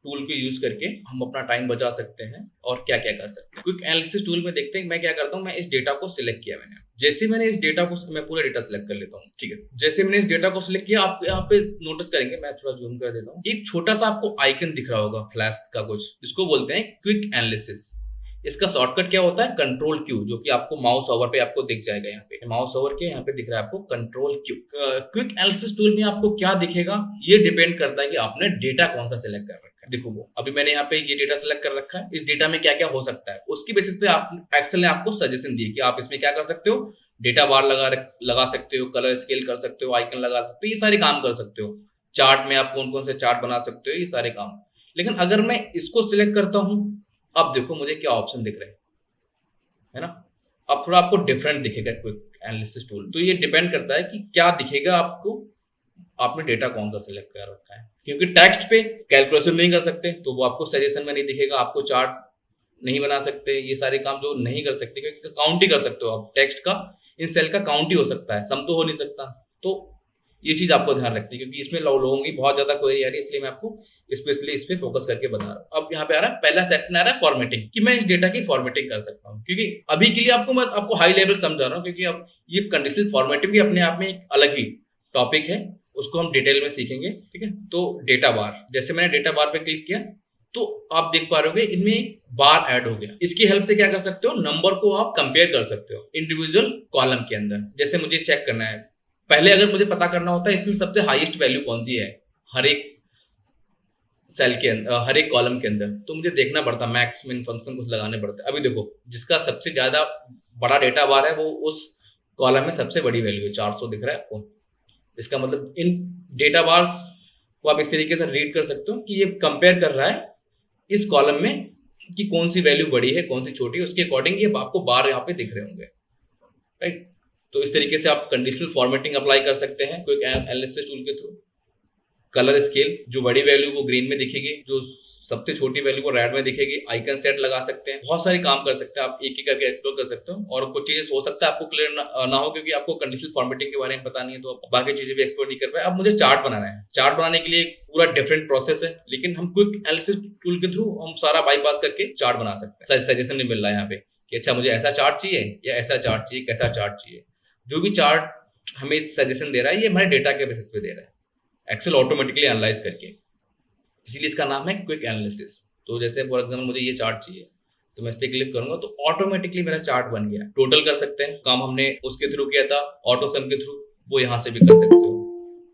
टूल को यूज करके हम अपना टाइम बचा सकते हैं और क्या क्या कर सकते हैं। क्विक एनालिसिस टूल में देखते हैं मैं क्या करता हूँ। मैं इस डेटा को सिलेक्ट किया, जैसे मैंने इस डेटा को, मैं पूरा डेटा सिलेक्ट कर लेता हूँ, ठीक है। जैसे मैंने इस डेटा को सिलेक्ट किया, आप यहाँ पे नोटिस करेंगे, मैं थोड़ा जूम कर देता हूँ, एक छोटा सा आपको आइकन दिख रहा होगा फ्लैश का कुछ, इसको बोलते हैं क्विक एनालिसिस। इसका शॉर्टकट क्या होता है? कंट्रोल क्यू, जो कि आपको माउस ओवर पे आपको दिख जाएगा। यहाँ पे माउस ओवर के यहाँ पे दिख रहा है आपको control Q. Quick analysis tool में आपको क्या दिखेगा ये डिपेंड करता है कि आपने डेटा कौन सा सिलेक्ट कर रखा है। देखो वो अभी मैंने यहाँ पे ये डेटा सिलेक्ट कर रखा है, इस डेटा में क्या क्या हो सकता है उसकी बेसिस पे आप एक्सेल ने आपको सजेशन दिए कि आप इसमें क्या कर सकते हो। डेटा बार लगा सकते हो, कलर स्केल कर सकते हो, आइकन लगा सकते हो, ये सारे काम कर सकते हो। चार्ट में आप कौन कौन से चार्ट बना सकते हो, ये सारे काम। लेकिन अगर मैं इसको सिलेक्ट करता हूं, अब देखो मुझे क्या ऑप्शन दिख रहे हैं, है ना। अब थोड़ा आपको डिफरेंट दिखेगा क्विक एनालिसिस टूल। तो ये डिपेंड करता है कि क्या दिखेगा आपको, आपने डेटा कौन सा सिलेक्ट कर रखा है। क्योंकि टेक्स्ट पे कैलकुलेशन नहीं कर सकते तो वो आपको सजेशन में नहीं दिखेगा, आपको चार्ट नहीं बना सकते, ये सारे काम जो नहीं कर सकते, क्योंकि काउंट ही कर सकते हो आप टेक्स्ट का, इन सेल का काउंट ही हो सकता है, सम तो हो नहीं सकता। तो ये चीज आपको ध्यान रखनी है, क्योंकि इसमें लोगों की बहुत ज्यादा क्वेरी आ रही है, इसलिए मैं आपको स्पेशली इस पे फोकस करके बता रहा हूँ। अब यहाँ पे आ रहा है पहला सेक्शन आ रहा है फॉर्मेटिंग, कि मैं इस डेटा की फॉर्मेटिंग कर सकता हूँ। क्योंकि अभी के लिए मैं आपको हाई लेवल समझा रहा हूँ, क्योंकि अब ये कंडीशनल फॉर्मेटिंग भी अपने आप में एक अलग ही टॉपिक है, उसको हम डिटेल में सीखेंगे, ठीक है। तो डेटा बार, जैसे मैंने डेटा बार पे क्लिक किया तो आप देख पा रहे हो इनमें बार ऐड हो गया। इसकी हेल्प से क्या कर सकते हो, नंबर को आप कंपेयर कर सकते हो इंडिविजुअल कॉलम के अंदर। जैसे मुझे चेक करना है, पहले अगर मुझे पता करना होता है इसमें सबसे हाईएस्ट वैल्यू कौन सी है हर एक सेल के अंदर, हर एक कॉलम के अंदर, तो मुझे देखना पड़ता, मैक्स मिन फंक्शन कुछ लगाने पड़ते। अभी देखो जिसका सबसे ज्यादा बड़ा डेटा बार है वो उस कॉलम में सबसे बड़ी वैल्यू है, 400 दिख रहा है आपको। इसका मतलब इन डेटा बार्स को आप इस तरीके से रीड कर सकते हो कि ये कंपेयर कर रहा है इस कॉलम में कि कौन सी वैल्यू बड़ी है कौन सी छोटी है, उसके अकॉर्डिंग ये आपको बार यहाँ पे दिख रहे होंगे, राइट। तो इस तरीके से आप कंडीशनल फॉर्मेटिंग अप्लाई कर सकते हैं क्विक एनालिसिस टूल के थ्रू। कलर स्केल, जो बड़ी वैल्यू वो ग्रीन में दिखेगी, जो सबसे छोटी वैल्यू वो रेड में दिखेगी। आइकन सेट लगा सकते हैं, बहुत सारे काम कर सकते हैं आप, एक एक करके एक्सप्लोर कर सकते हो। और कुछ चीजें हो सकता है आपको क्लियर ना हो, क्योंकि आपको कंडीशनल फॉर्मेटिंग के बारे में पता नहीं है, तो आप बाकी चीजें भी एक्सप्लोर नहीं कर पाए। अब मुझे चार्ट बनाना है, चार्ट बनाने के लिए एक पूरा डिफरेंट प्रोसेस है, लेकिन हम क्विक एनालिसिस टूल के थ्रू हम सारा बाईपास करके चार्ट बना सकते हैं। सजेशन नहीं मिल रहा है यहाँ पे कि अच्छा मुझे ऐसा चार्ट चाहिए या ऐसा चार्ट चाहिए, कैसा चार्ट चाहिए। जो भी चार्ट हमें सजेशन दे रहा है ये हमारे डेटा के बेसिस पे दे रहा है, एक्सेल ऑटोमेटिकली एनालाइज करके, इसीलिए इसका नाम है क्विक एनालिसिस। तो जैसे फॉर एग्जांपल मुझे ये चार्ट चाहिए तो मैं इस पर क्लिक करूंगा तो ऑटोमेटिकली मेरा चार्ट बन गया। टोटल कर सकते हैं, काम हमने उसके थ्रू किया था ऑटो सम के थ्रू, वो यहाँ से भी कर सकते हो।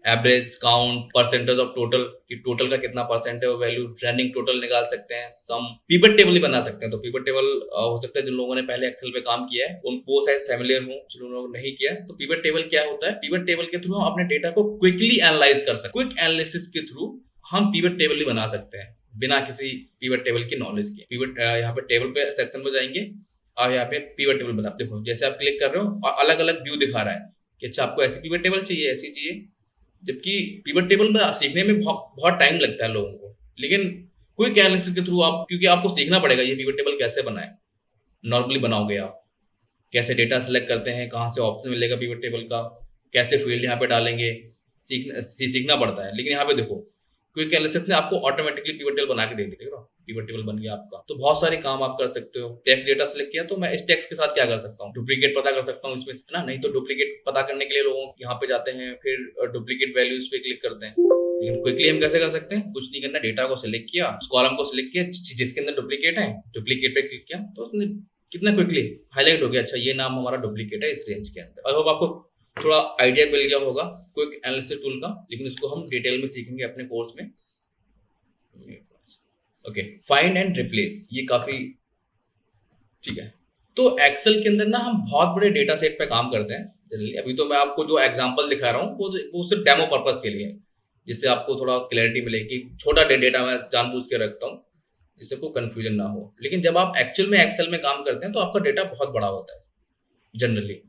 Average, count, percentage of total, कि टोटल का कितना परसेंट है वो वैल्यू, रनिंग टोटल निकाल सकते हैं, सम, पिवट टेबल ही बना सकते हैं। तो पिवट टेबल हो सकता है जिन लोगों ने पहले एक्सेल पे काम किया है उनको शायद फैमिलियर हो, जिन लोगों ने नहीं किया। तो पिवट टेबल क्या होता है, पिवट टेबल के थ्रू हम अपने डेटा को क्विकली एनालाइज कर सकते हैं। क्विक एनालिसिस के थ्रू हम पिवट टेबल ही बना सकते हैं बिना किसी पिवट टेबल की नॉलेज के। पिवट यहाँ पे टेबल पे सेक्शन में जाएंगे और यहाँ पे पिवट टेबल बना, देखो जैसे आप क्लिक कर रहे हो और अलग अलग व्यू दिखा रहा है कि अच्छा आपको ऐसी पिवट टेबल चाहिए, ऐसी चाहिए। जबकि पिवट टेबल में सीखने में बहुत टाइम लगता है लोगों को, लेकिन क्विक एनालिसिस के थ्रू आप, क्योंकि आपको सीखना पड़ेगा ये पिवट टेबल कैसे बनाए, नॉर्मली बनाओगे आप, कैसे डेटा सेलेक्ट करते हैं, कहाँ से ऑप्शन मिलेगा पिवट टेबल का, कैसे फील्ड यहाँ पे डालेंगे, सीखना पड़ता है। लेकिन यहाँ पे देखो क्विक एनालिसिस ने आपको ऑटोमेटिकली पिवट टेबल बना के दे दिया, पिवट टेबल बन गया आपका। तो बहुत सारे काम आप कर सकते हो। टेक्स्ट डेटा सेलेक्ट किया तो मैं इस टेक्स्ट के साथ क्या कर सकता हूँ, डुप्लीकेट पता कर सकता हूँ इसमें, है ना। नहीं तो डुप्लीकेट पता करने के लिए लोग यहाँ पे जाते हैं, फिर डुप्लीकेट वैल्यूज पे क्लिक करते हैं। लेकिन क्विकली हम कैसे कर सकते हैं, कुछ नहीं करना, डेटा को सिलेक्ट किया, उस कॉलम को सिलेक्ट किया जिसके अंदर डुप्लीकेट है, डुप्लीकेट पे क्लिक किया तो उसने कितना क्विकली हाईलाइट हो गया, अच्छा ये नाम हमारा डुप्लीकेट है इस रेंज के अंदर। आई होप आपको थोड़ा आइडिया मिल गया होगा क्विक एनालिसिस टूल का, लेकिन इसको हम डिटेल में सीखेंगे अपने कोर्स में। ओके, फाइंड एंड रिप्लेस, ये काफी ठीक है। तो एक्सेल के अंदर ना हम बहुत बड़े डेटा सेट पे काम करते हैं जनरली। अभी तो मैं आपको जो एग्जांपल दिखा रहा हूँ वो सिर्फ डेमो पर्पस के लिए है, जिससे आपको थोड़ा क्लैरिटी मिले कि छोटा डेटा मैं जानबूझ के रखता हूँ जिससे कोई कंफ्यूजन ना हो। लेकिन जब आप एक्चुअल में एक्सेल में काम करते हैं तो आपका डेटा बहुत बड़ा होता है जनरली।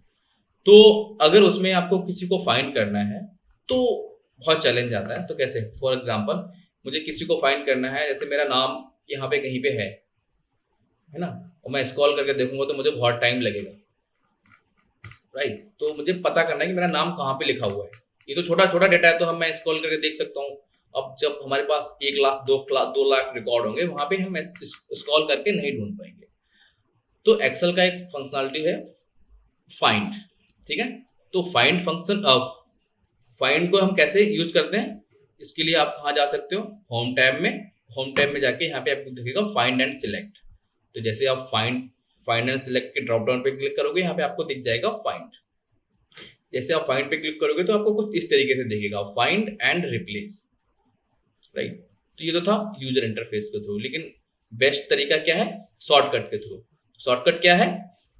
तो अगर उसमें आपको किसी को फाइंड करना है तो बहुत चैलेंज आता है। तो कैसे, फॉर एग्जाम्पल मुझे किसी को फाइंड करना है, जैसे मेरा नाम यहाँ पे कहीं पे है ना, और मैं स्क्रॉल करके देखूंगा तो मुझे बहुत टाइम लगेगा, राइट। तो मुझे पता करना है कि मेरा नाम कहाँ पे लिखा हुआ है। ये तो छोटा छोटा डेटा है तो हम मैं स्क्रॉल करके देख सकता हूँ, अब जब हमारे पास 1 लाख 2 लाख रिकॉर्ड होंगे, वहां पे हम स्क्रॉल करके नहीं ढूंढ पाएंगे। तो एक्सेल का एक फंक्शनलिटी है फाइंड, ठीक है। तो फाइंड फंक्शन, फाइंड को हम कैसे यूज करते हैं, इसके लिए आप कहाँ जा सकते हो, होम टैब में जाके यहाँ पे आपको दिखेगा फाइंड एंड सिलेक्ट। तो जैसे आप फाइंड एंड सिलेक्ट के ड्रॉप डाउन पे क्लिक करोगे, यहाँ पे आपको दिख जाएगा फाइंड। जैसे आप फाइंड पे क्लिक करोगे तो आपको कुछ इस तरीके से दिखेगा, फाइंड एंड रिप्लेस, राइट। तो ये तो था यूजर इंटरफेस के थ्रू, लेकिन बेस्ट तरीका क्या है, शॉर्टकट के थ्रू। शॉर्टकट क्या है,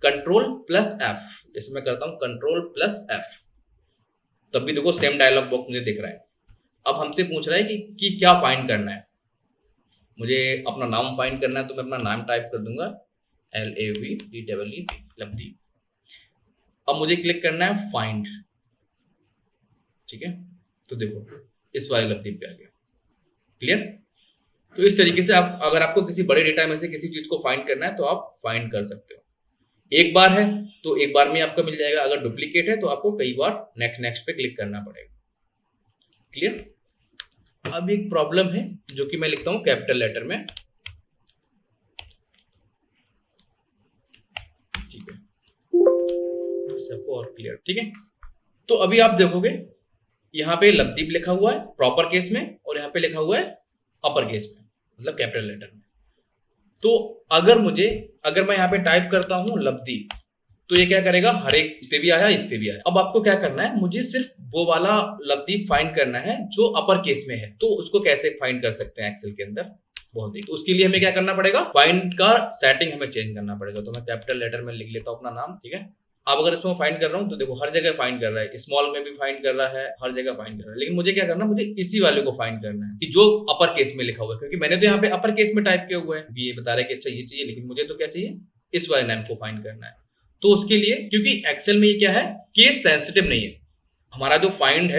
Ctrl+F। जैसे मैं करता हूँ Ctrl+F, तब भी देखो सेम डायलॉग बॉक्स मुझे दिख रहा है। अब हमसे पूछ रहा है कि क्या फाइंड करना है। मुझे अपना नाम फाइंड करना है, तो मैं अपना नाम टाइप कर दूंगा LAVEEE, लवदीप। अब मुझे क्लिक करना है फाइंड, ठीक है। तो देखो इस वाले लवदीप पे आ गया, क्लियर। तो इस तरीके से आप, अगर आपको किसी बड़े डेटा में से किसी चीज को फाइंड करना है तो आप फाइंड कर सकते हो। एक बार है तो एक बार में आपको मिल जाएगा, अगर डुप्लीकेट है तो आपको कई बार नेक्स्ट पे क्लिक करना पड़ेगा, क्लियर। अब एक प्रॉब्लम है जो कि मैं लिखता हूं कैपिटल लेटर में, ठीक है, सबको और क्लियर, ठीक है। तो अभी आप देखोगे यहाँ पे लवदीप लिखा हुआ है प्रॉपर केस में, और यहाँ पे लिखा हुआ है अपर केस में, मतलब कैपिटल लेटर में। तो अगर मैं यहाँ पे टाइप करता हूं लवदीप, तो ये क्या करेगा, हर एक इस पे भी आया, इस पे भी आया। अब आपको क्या करना है, मुझे सिर्फ वो वाला लवदीप फाइंड करना है जो अपर केस में है। तो उसको कैसे फाइंड कर सकते हैं एक्सेल के अंदर, बहुत ही। तो उसके लिए हमें क्या करना पड़ेगा, फाइंड का सेटिंग हमें चेंज करना पड़ेगा। तो मैं कैपिटल लेटर में लिख लेता हूँ अपना नाम, ठीक है। अब अगर इसमें फाइंड कर रहा हूँ तो देखो हर जगह फाइंड कर रहा है, स्मॉल में भी फाइंड कर रहा है, हर जगह फाइंड कर रहा है। लेकिन मुझे क्या करना है, मुझे इसी वाले को फाइंड करना है कि जो अपर केस में लिखा हुआ है, क्योंकि मैंने तो यहाँ पे अपर केस में टाइप किया हुआ है, ये बता रहा है कि अच्छा ये चाहिए, लेकिन मुझे तो क्या चाहिए, इस वाले नाम को फाइंड करना है। तो उसके लिए, क्योंकि एक्सेल में ये क्या है, केस सेंसिटिव नहीं है, हमारा जो फाइंड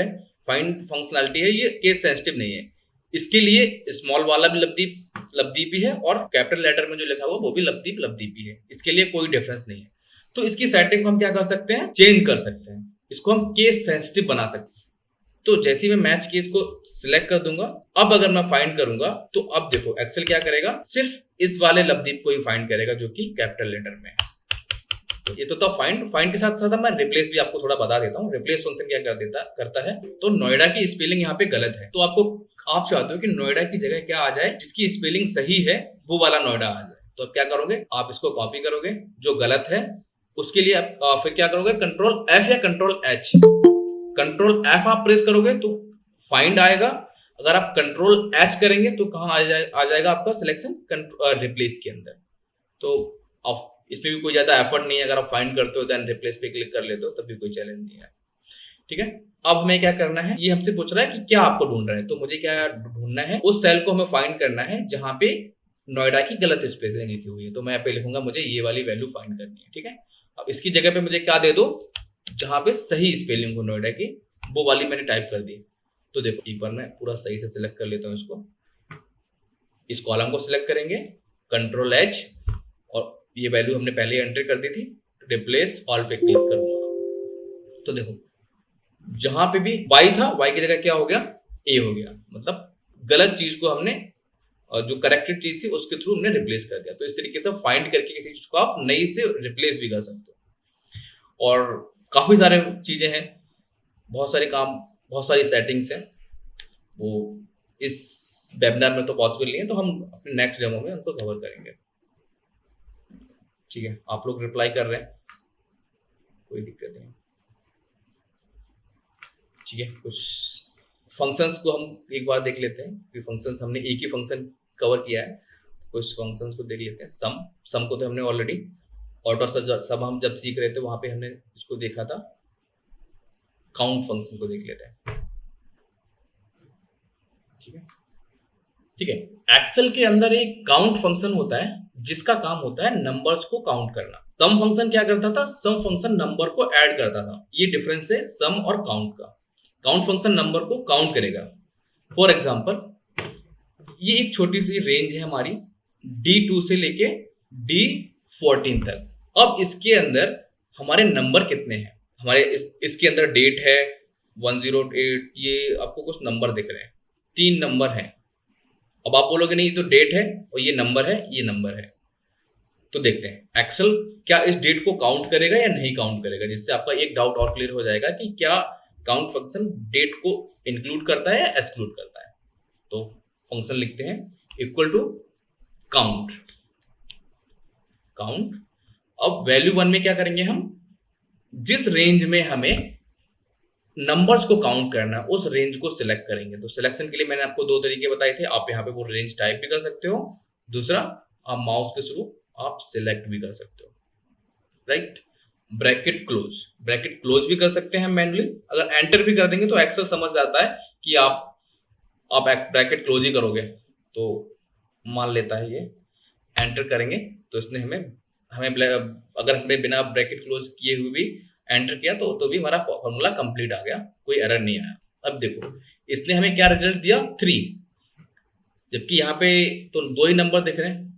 फंक्शनलिटी है, ये केस सेंसिटिव नहीं है। इसके लिए स्मॉल वाला भी लवदीप ही है, और कैपिटल लेटर में जो लिखा हुआ वो भी लवदीप ही है। इसके लिए कोई डिफरेंस नहीं है। तो इसकी सेटिंग को हम क्या कर सकते हैं, चेंज कर सकते हैं, इसको हम केस सेंसिटिव बना सकते हैं। तो जैसे ही मैं मैच केस को सिलेक्ट कर दूंगा, अब अगर मैं फाइंड करूंगा तो अब देखो एक्सेल क्या करेगा, सिर्फ इस वाले लवदीप को ही फाइंड करेगा जो कि कैपिटल लेटर में है। तो ये तो था फाइंड के साथ साथ मैं रिप्लेस भी आपको थोड़ा बता देता हूँ। रिप्लेस फंक्शन क्या करता है, तो नोएडा की स्पेलिंग यहाँ पे गलत है, तो आप चाहते हो कि नोएडा की जगह क्या आ जाए, जिसकी स्पेलिंग सही है वो वाला नोएडा आ जाए। तो अब क्या करोगे, आप इसको कॉपी करोगे, जो गलत है उसके लिए आप फिर क्या करोगे, Ctrl+F या Ctrl+H। Ctrl+F आप प्रेस करोगे तो फाइंड आएगा। अगर आप Ctrl+H करेंगे तो कहाँ आ जाएगा आपका सिलेक्शन, रिप्लेस के अंदर। तो इसमें भी कोई ज्यादा एफर्ट नहीं है, अगर आप फाइंड करते हो देन रिप्लेस पे क्लिक कर लेते हो तब भी कोई चैलेंज नहीं है, ठीक है। अब हमें क्या करना है, ये हमसे पूछ रहा है कि क्या आपको ढूंढ रहे हैं, तो मुझे क्या ढूंढना है, उस सेल को हमें फाइंड करना है जहां पे नोएडा की गलत स्पेलिंग लिखी हुई है। तो मैं यहाँ पे लिखूंगा मुझे ये वाली वैल्यू फाइंड करनी है, ठीक है। अब इसकी जगह पे मुझे क्या दे दो, जहां पे सही स्पेलिंग हो नोएडा की, वो वाली मैंने टाइप कर दी। तो देखो एक बार मैं पूरा सही से सिलेक्ट कर लेता हूँ इसको, इस कॉलम को सिलेक्ट करेंगे, Ctrl+H, और ये वैल्यू हमने पहले एंटर कर दी थी, रिप्लेस ऑल पे क्लिक करूंगा। तो देखो जहां पे भी y था, y की जगह क्या हो गया, a हो गया। मतलब गलत चीज को हमने, जो करेक्टेड चीज थी उसके थ्रू हमने रिप्लेस कर दिया। तो इस तरीके से फाइंड करके किसी चीज को आप नई से रिप्लेस भी कर सकते हो। और काफी सारे चीजें हैं, बहुत सारे काम, बहुत सारी सेटिंग्स हैं, वो इस वेबिनार में तो पॉसिबल नहीं है, तो हम अपने नेक्स्ट डेमो में उनको कवर करेंगे, ठीक है। आप लोग रिप्लाई कर रहे हैं, कोई दिक्कत नहीं, ठीक है। कुछ फंक्शंस को हम एक बार देख लेते हैं, कि फंक्शंस हमने एक ही फंक्शन कवर किया है, कुछ फंक्शंस को देख लेते हैं। सम को तो हमने ऑलरेडी, ऑटो सब हम जब सीख रहे थे वहां पे हमने इसको देखा था। काउंट फंक्शन को देख लेते हैं, ठीक है। एक्सेल के अंदर एक काउंट फंक्शन होता है जिसका काम होता है नंबर्स को काउंट करना। सम फंक्शन क्या करता था, सम फंक्शन नंबर को ऐड करता था। ये डिफरेंस है सम और काउंट का। काउंट फंक्शन नंबर को काउंट करेगा। फॉर एग्जांपल ये एक छोटी सी रेंज है हमारी, D2 से लेके D14 तक। अब इसके अंदर हमारे नंबर कितने हैं, हमारे इसके अंदर डेट है 108, ये आपको कुछ नंबर दिख रहे हैं, 3 नंबर हैं। अब आप बोलोगे नहीं, ये तो डेट है और ये नंबर है, ये नंबर है। तो देखते हैं एक्सेल क्या इस डेट को काउंट करेगा या नहीं काउंट करेगा, जिससे आपका एक डाउट और क्लियर हो जाएगा कि क्या काउंट फंक्शन डेट को इंक्लूड करता है या एक्सक्लूड करता है। तो फंक्शन लिखते हैं इक्वल टू काउंट। काउंट। अब वैल्यू 1 में क्या करेंगे हम, जिस रेंज में हमें नंबर्स को काउंट करना है उस रेंज को सिलेक्ट करेंगे। तो सिलेक्शन के लिए मैंने आपको 2 तरीके बताए थे। आप यहाँ पे वो रेंज टाइप भी कर सकते हो, दूसरा आप माउस के थ्रू आप सिलेक्ट भी कर सकते हो, राइट। ब्रैकेट क्लोज भी कर सकते हैं मैनुअली। अगर एंटर भी कर देंगे तो एक्सेल समझ जाता है कि आप ब्रैकेट क्लोज ही करोगे, तो मान लेता है ये। एंटर करेंगे तो इसने हमें अगर हमने बिना ब्रैकेट क्लोज किए हुए भी एंटर किया तो भी हमारा फॉर्मूला कंप्लीट आ गया, कोई एरर नहीं आया। अब देखो इसने हमें क्या रिजल्ट दिया, 3, जबकि यहाँ पे तो 2 ही नंबर दिख रहे हैं।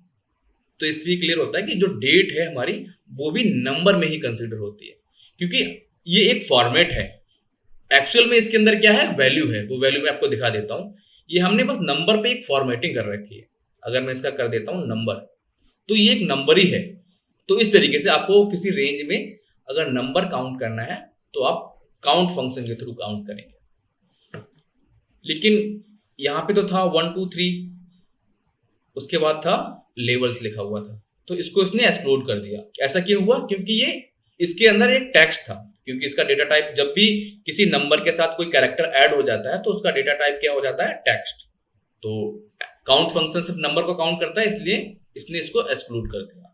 तो इससे क्लियर होता है कि जो डेट है हमारी वो भी नंबर में ही कंसीडर होती है, क्योंकि ये एक फॉर्मेट है। एक्चुअल में इसके अंदर क्या है, वैल्यू है। वो वैल्यू मैं आपको दिखा देता हूँ। ये हमने बस नंबर पे एक फॉर्मेटिंग कर रखी है। अगर मैं इसका कर देता हूँ नंबर, तो ये एक नंबर ही है। तो इस तरीके से आपको किसी रेंज में अगर नंबर काउंट करना है तो आप काउंट फंक्शन के थ्रू काउंट करेंगे। लेकिन यहाँ पे तो था 1 2 3, उसके बाद था लेवल्स लिखा हुआ था, तो इसको इसने एक्सप्लोड कर दिया। ऐसा क्यों हुआ, क्योंकि ये इसके अंदर एक टेक्स्ट था। क्योंकि इसका डेटा टाइप, जब भी किसी नंबर के साथ कोई कैरेक्टर ऐड हो जाता है तो उसका डेटा टाइप क्या हो जाता है, टेक्स्ट। तो काउंट फंक्शन सिर्फ नंबर को काउंट करता है, इसलिए इसने इसको एक्सक्लूड कर दिया।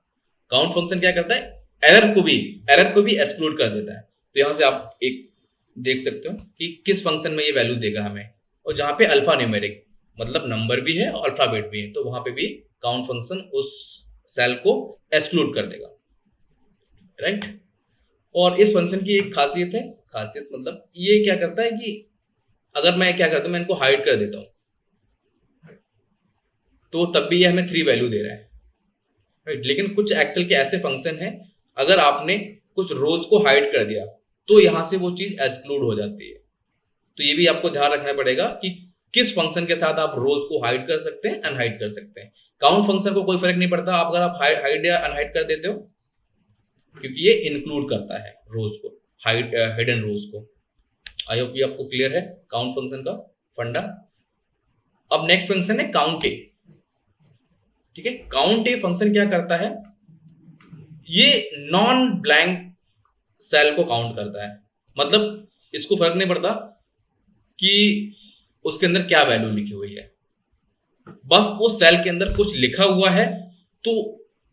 काउंट फंक्शन क्या करता है, एरर को भी एक्सक्लूड कर देता है। तो यहां से आप एक देख सकते हो कि किस फंक्शन में ये वैल्यू देगा हमें। और जहां पे अल्फा न्यूमेरिक मतलब नंबर भी है और अल्फाबेट भी है, तो वहां पे भी काउंट फंक्शन उस सेल को एक्सक्लूड कर देगा, राइट। और इस फंक्शन की एक खासियत मतलब ये क्या करता है कि अगर मैं क्या करता हूं, मैं इनको हाइड कर देता हूं तो तब भी ये हमें 3 वैल्यू दे रहा है, राइट। लेकिन कुछ एक्सेल के ऐसे फंक्शन है, अगर आपने कुछ रोज को हाइड कर दिया तो यहां से वो चीज एक्सक्लूड हो जाती है। तो ये भी आपको ध्यान रखना पड़ेगा कि किस फंक्शन के साथ आप रोज को हाइड कर सकते हैं, अनहाइड कर सकते हैं। काउंट फंक्शन को कोई फर्क नहीं पड़ता अगर आप हाइड या अनहाइड कर देते हो, क्योंकि ये इंक्लूड करता है रोज को, हाइड हिडन रोज को। आई होप ये आपको क्लियर है काउंट फंक्शन का फंडा। अब नेक्स्ट फंक्शन है काउंट ए। ठीक है, काउंट ए फंक्शन क्या करता है, ये नॉन ब्लैंक सेल को काउंट करता है। मतलब इसको फर्क नहीं पड़ता कि उसके अंदर क्या वैल्यू लिखी हुई है, बस वो सेल के अंदर कुछ लिखा हुआ है तो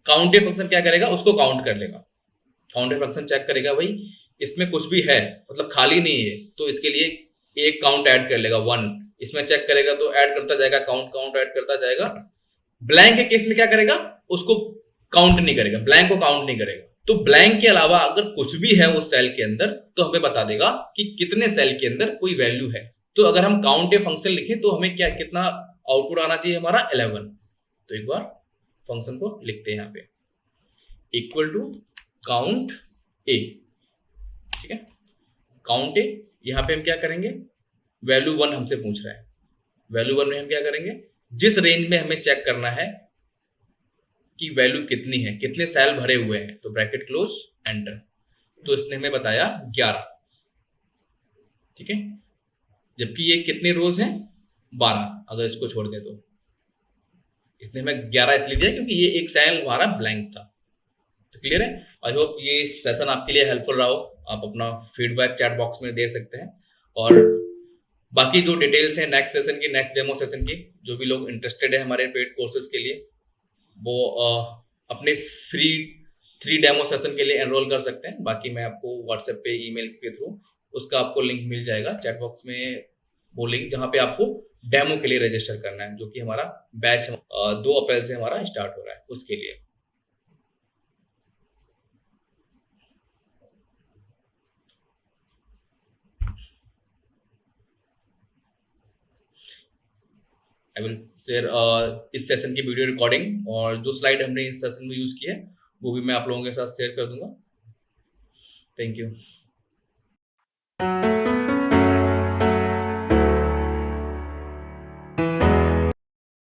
काउंट ए फंक्शन क्या करेगा, उसको काउंट कर लेगा। काउंट ए फंक्शन चेक करेगा भाई इसमें कुछ भी है, मतलब खाली नहीं है, तो इसके लिए एक काउंट ऐड कर लेगा 1। इसमें चेक करेगा तो ऐड करता जाएगा, काउंट ऐड करता जाएगा। ब्लैंक के केस में क्या करेगा, उसको काउंट नहीं करेगा, ब्लैंक को काउंट नहीं करेगा। तो ब्लैंक के अलावा अगर कुछ भी है उस सेल के अंदर तो हमें बता देगा कि कितने सेल के अंदर कोई वैल्यू है। तो अगर हम काउंट ए फंक्शन लिखें तो हमें क्या कितना आउटपुट आना चाहिए, हमारा 11। तो एक बार फंक्शन को लिखते हैं यहाँ पे, इक्वल टू काउंट ए। ठीक है, काउंट ए। यहां पे हम क्या करेंगे, वैल्यू 1 हमसे पूछ रहा है। वैल्यू 1 में हम क्या करेंगे, जिस रेंज में हमें चेक करना है कि वैल्यू कितनी है, कितने सेल भरे हुए हैं, तो ब्रैकेट क्लोज एंटर। तो इसने हमें बताया 11। ठीक है, जबकि ये कितने रोज हैं, 12। अगर इसको छोड़ दें तो इसने हमें 11 इसलिए दिया क्योंकि ये एक सेल हमारा ब्लैंक था। तो क्लियर है। आई होप ये सेशन आपके लिए हेल्पफुल रहा हो। आप अपना फीडबैक चैट बॉक्स में दे सकते हैं। और बाकी जो डिटेल्स हैं नेक्स्ट सेशन की, नेक्स्ट डेमो सेशन की, जो भी लोग इंटरेस्टेड है हमारे पेड कोर्सेज के लिए, वो अपने फ्री 3 डेमो सेशन के लिए एनरोल कर सकते हैं। बाकी मैं आपको व्हाट्सएप पे, ईमेल के थ्रू उसका आपको लिंक मिल जाएगा चैट बॉक्स में, वो लिंक जहाँ पे आपको डेमो के लिए रजिस्टर करना है, जो कि हमारा बैच 2 अप्रैल से हमारा स्टार्ट हो रहा है, उसके लिए। आई विल शेयर इस सेशन की वीडियो रिकॉर्डिंग, और जो स्लाइड हमने इस सेशन में यूज की है वो भी मैं आप लोगों के साथ शेयर कर दूंगा। Thank you.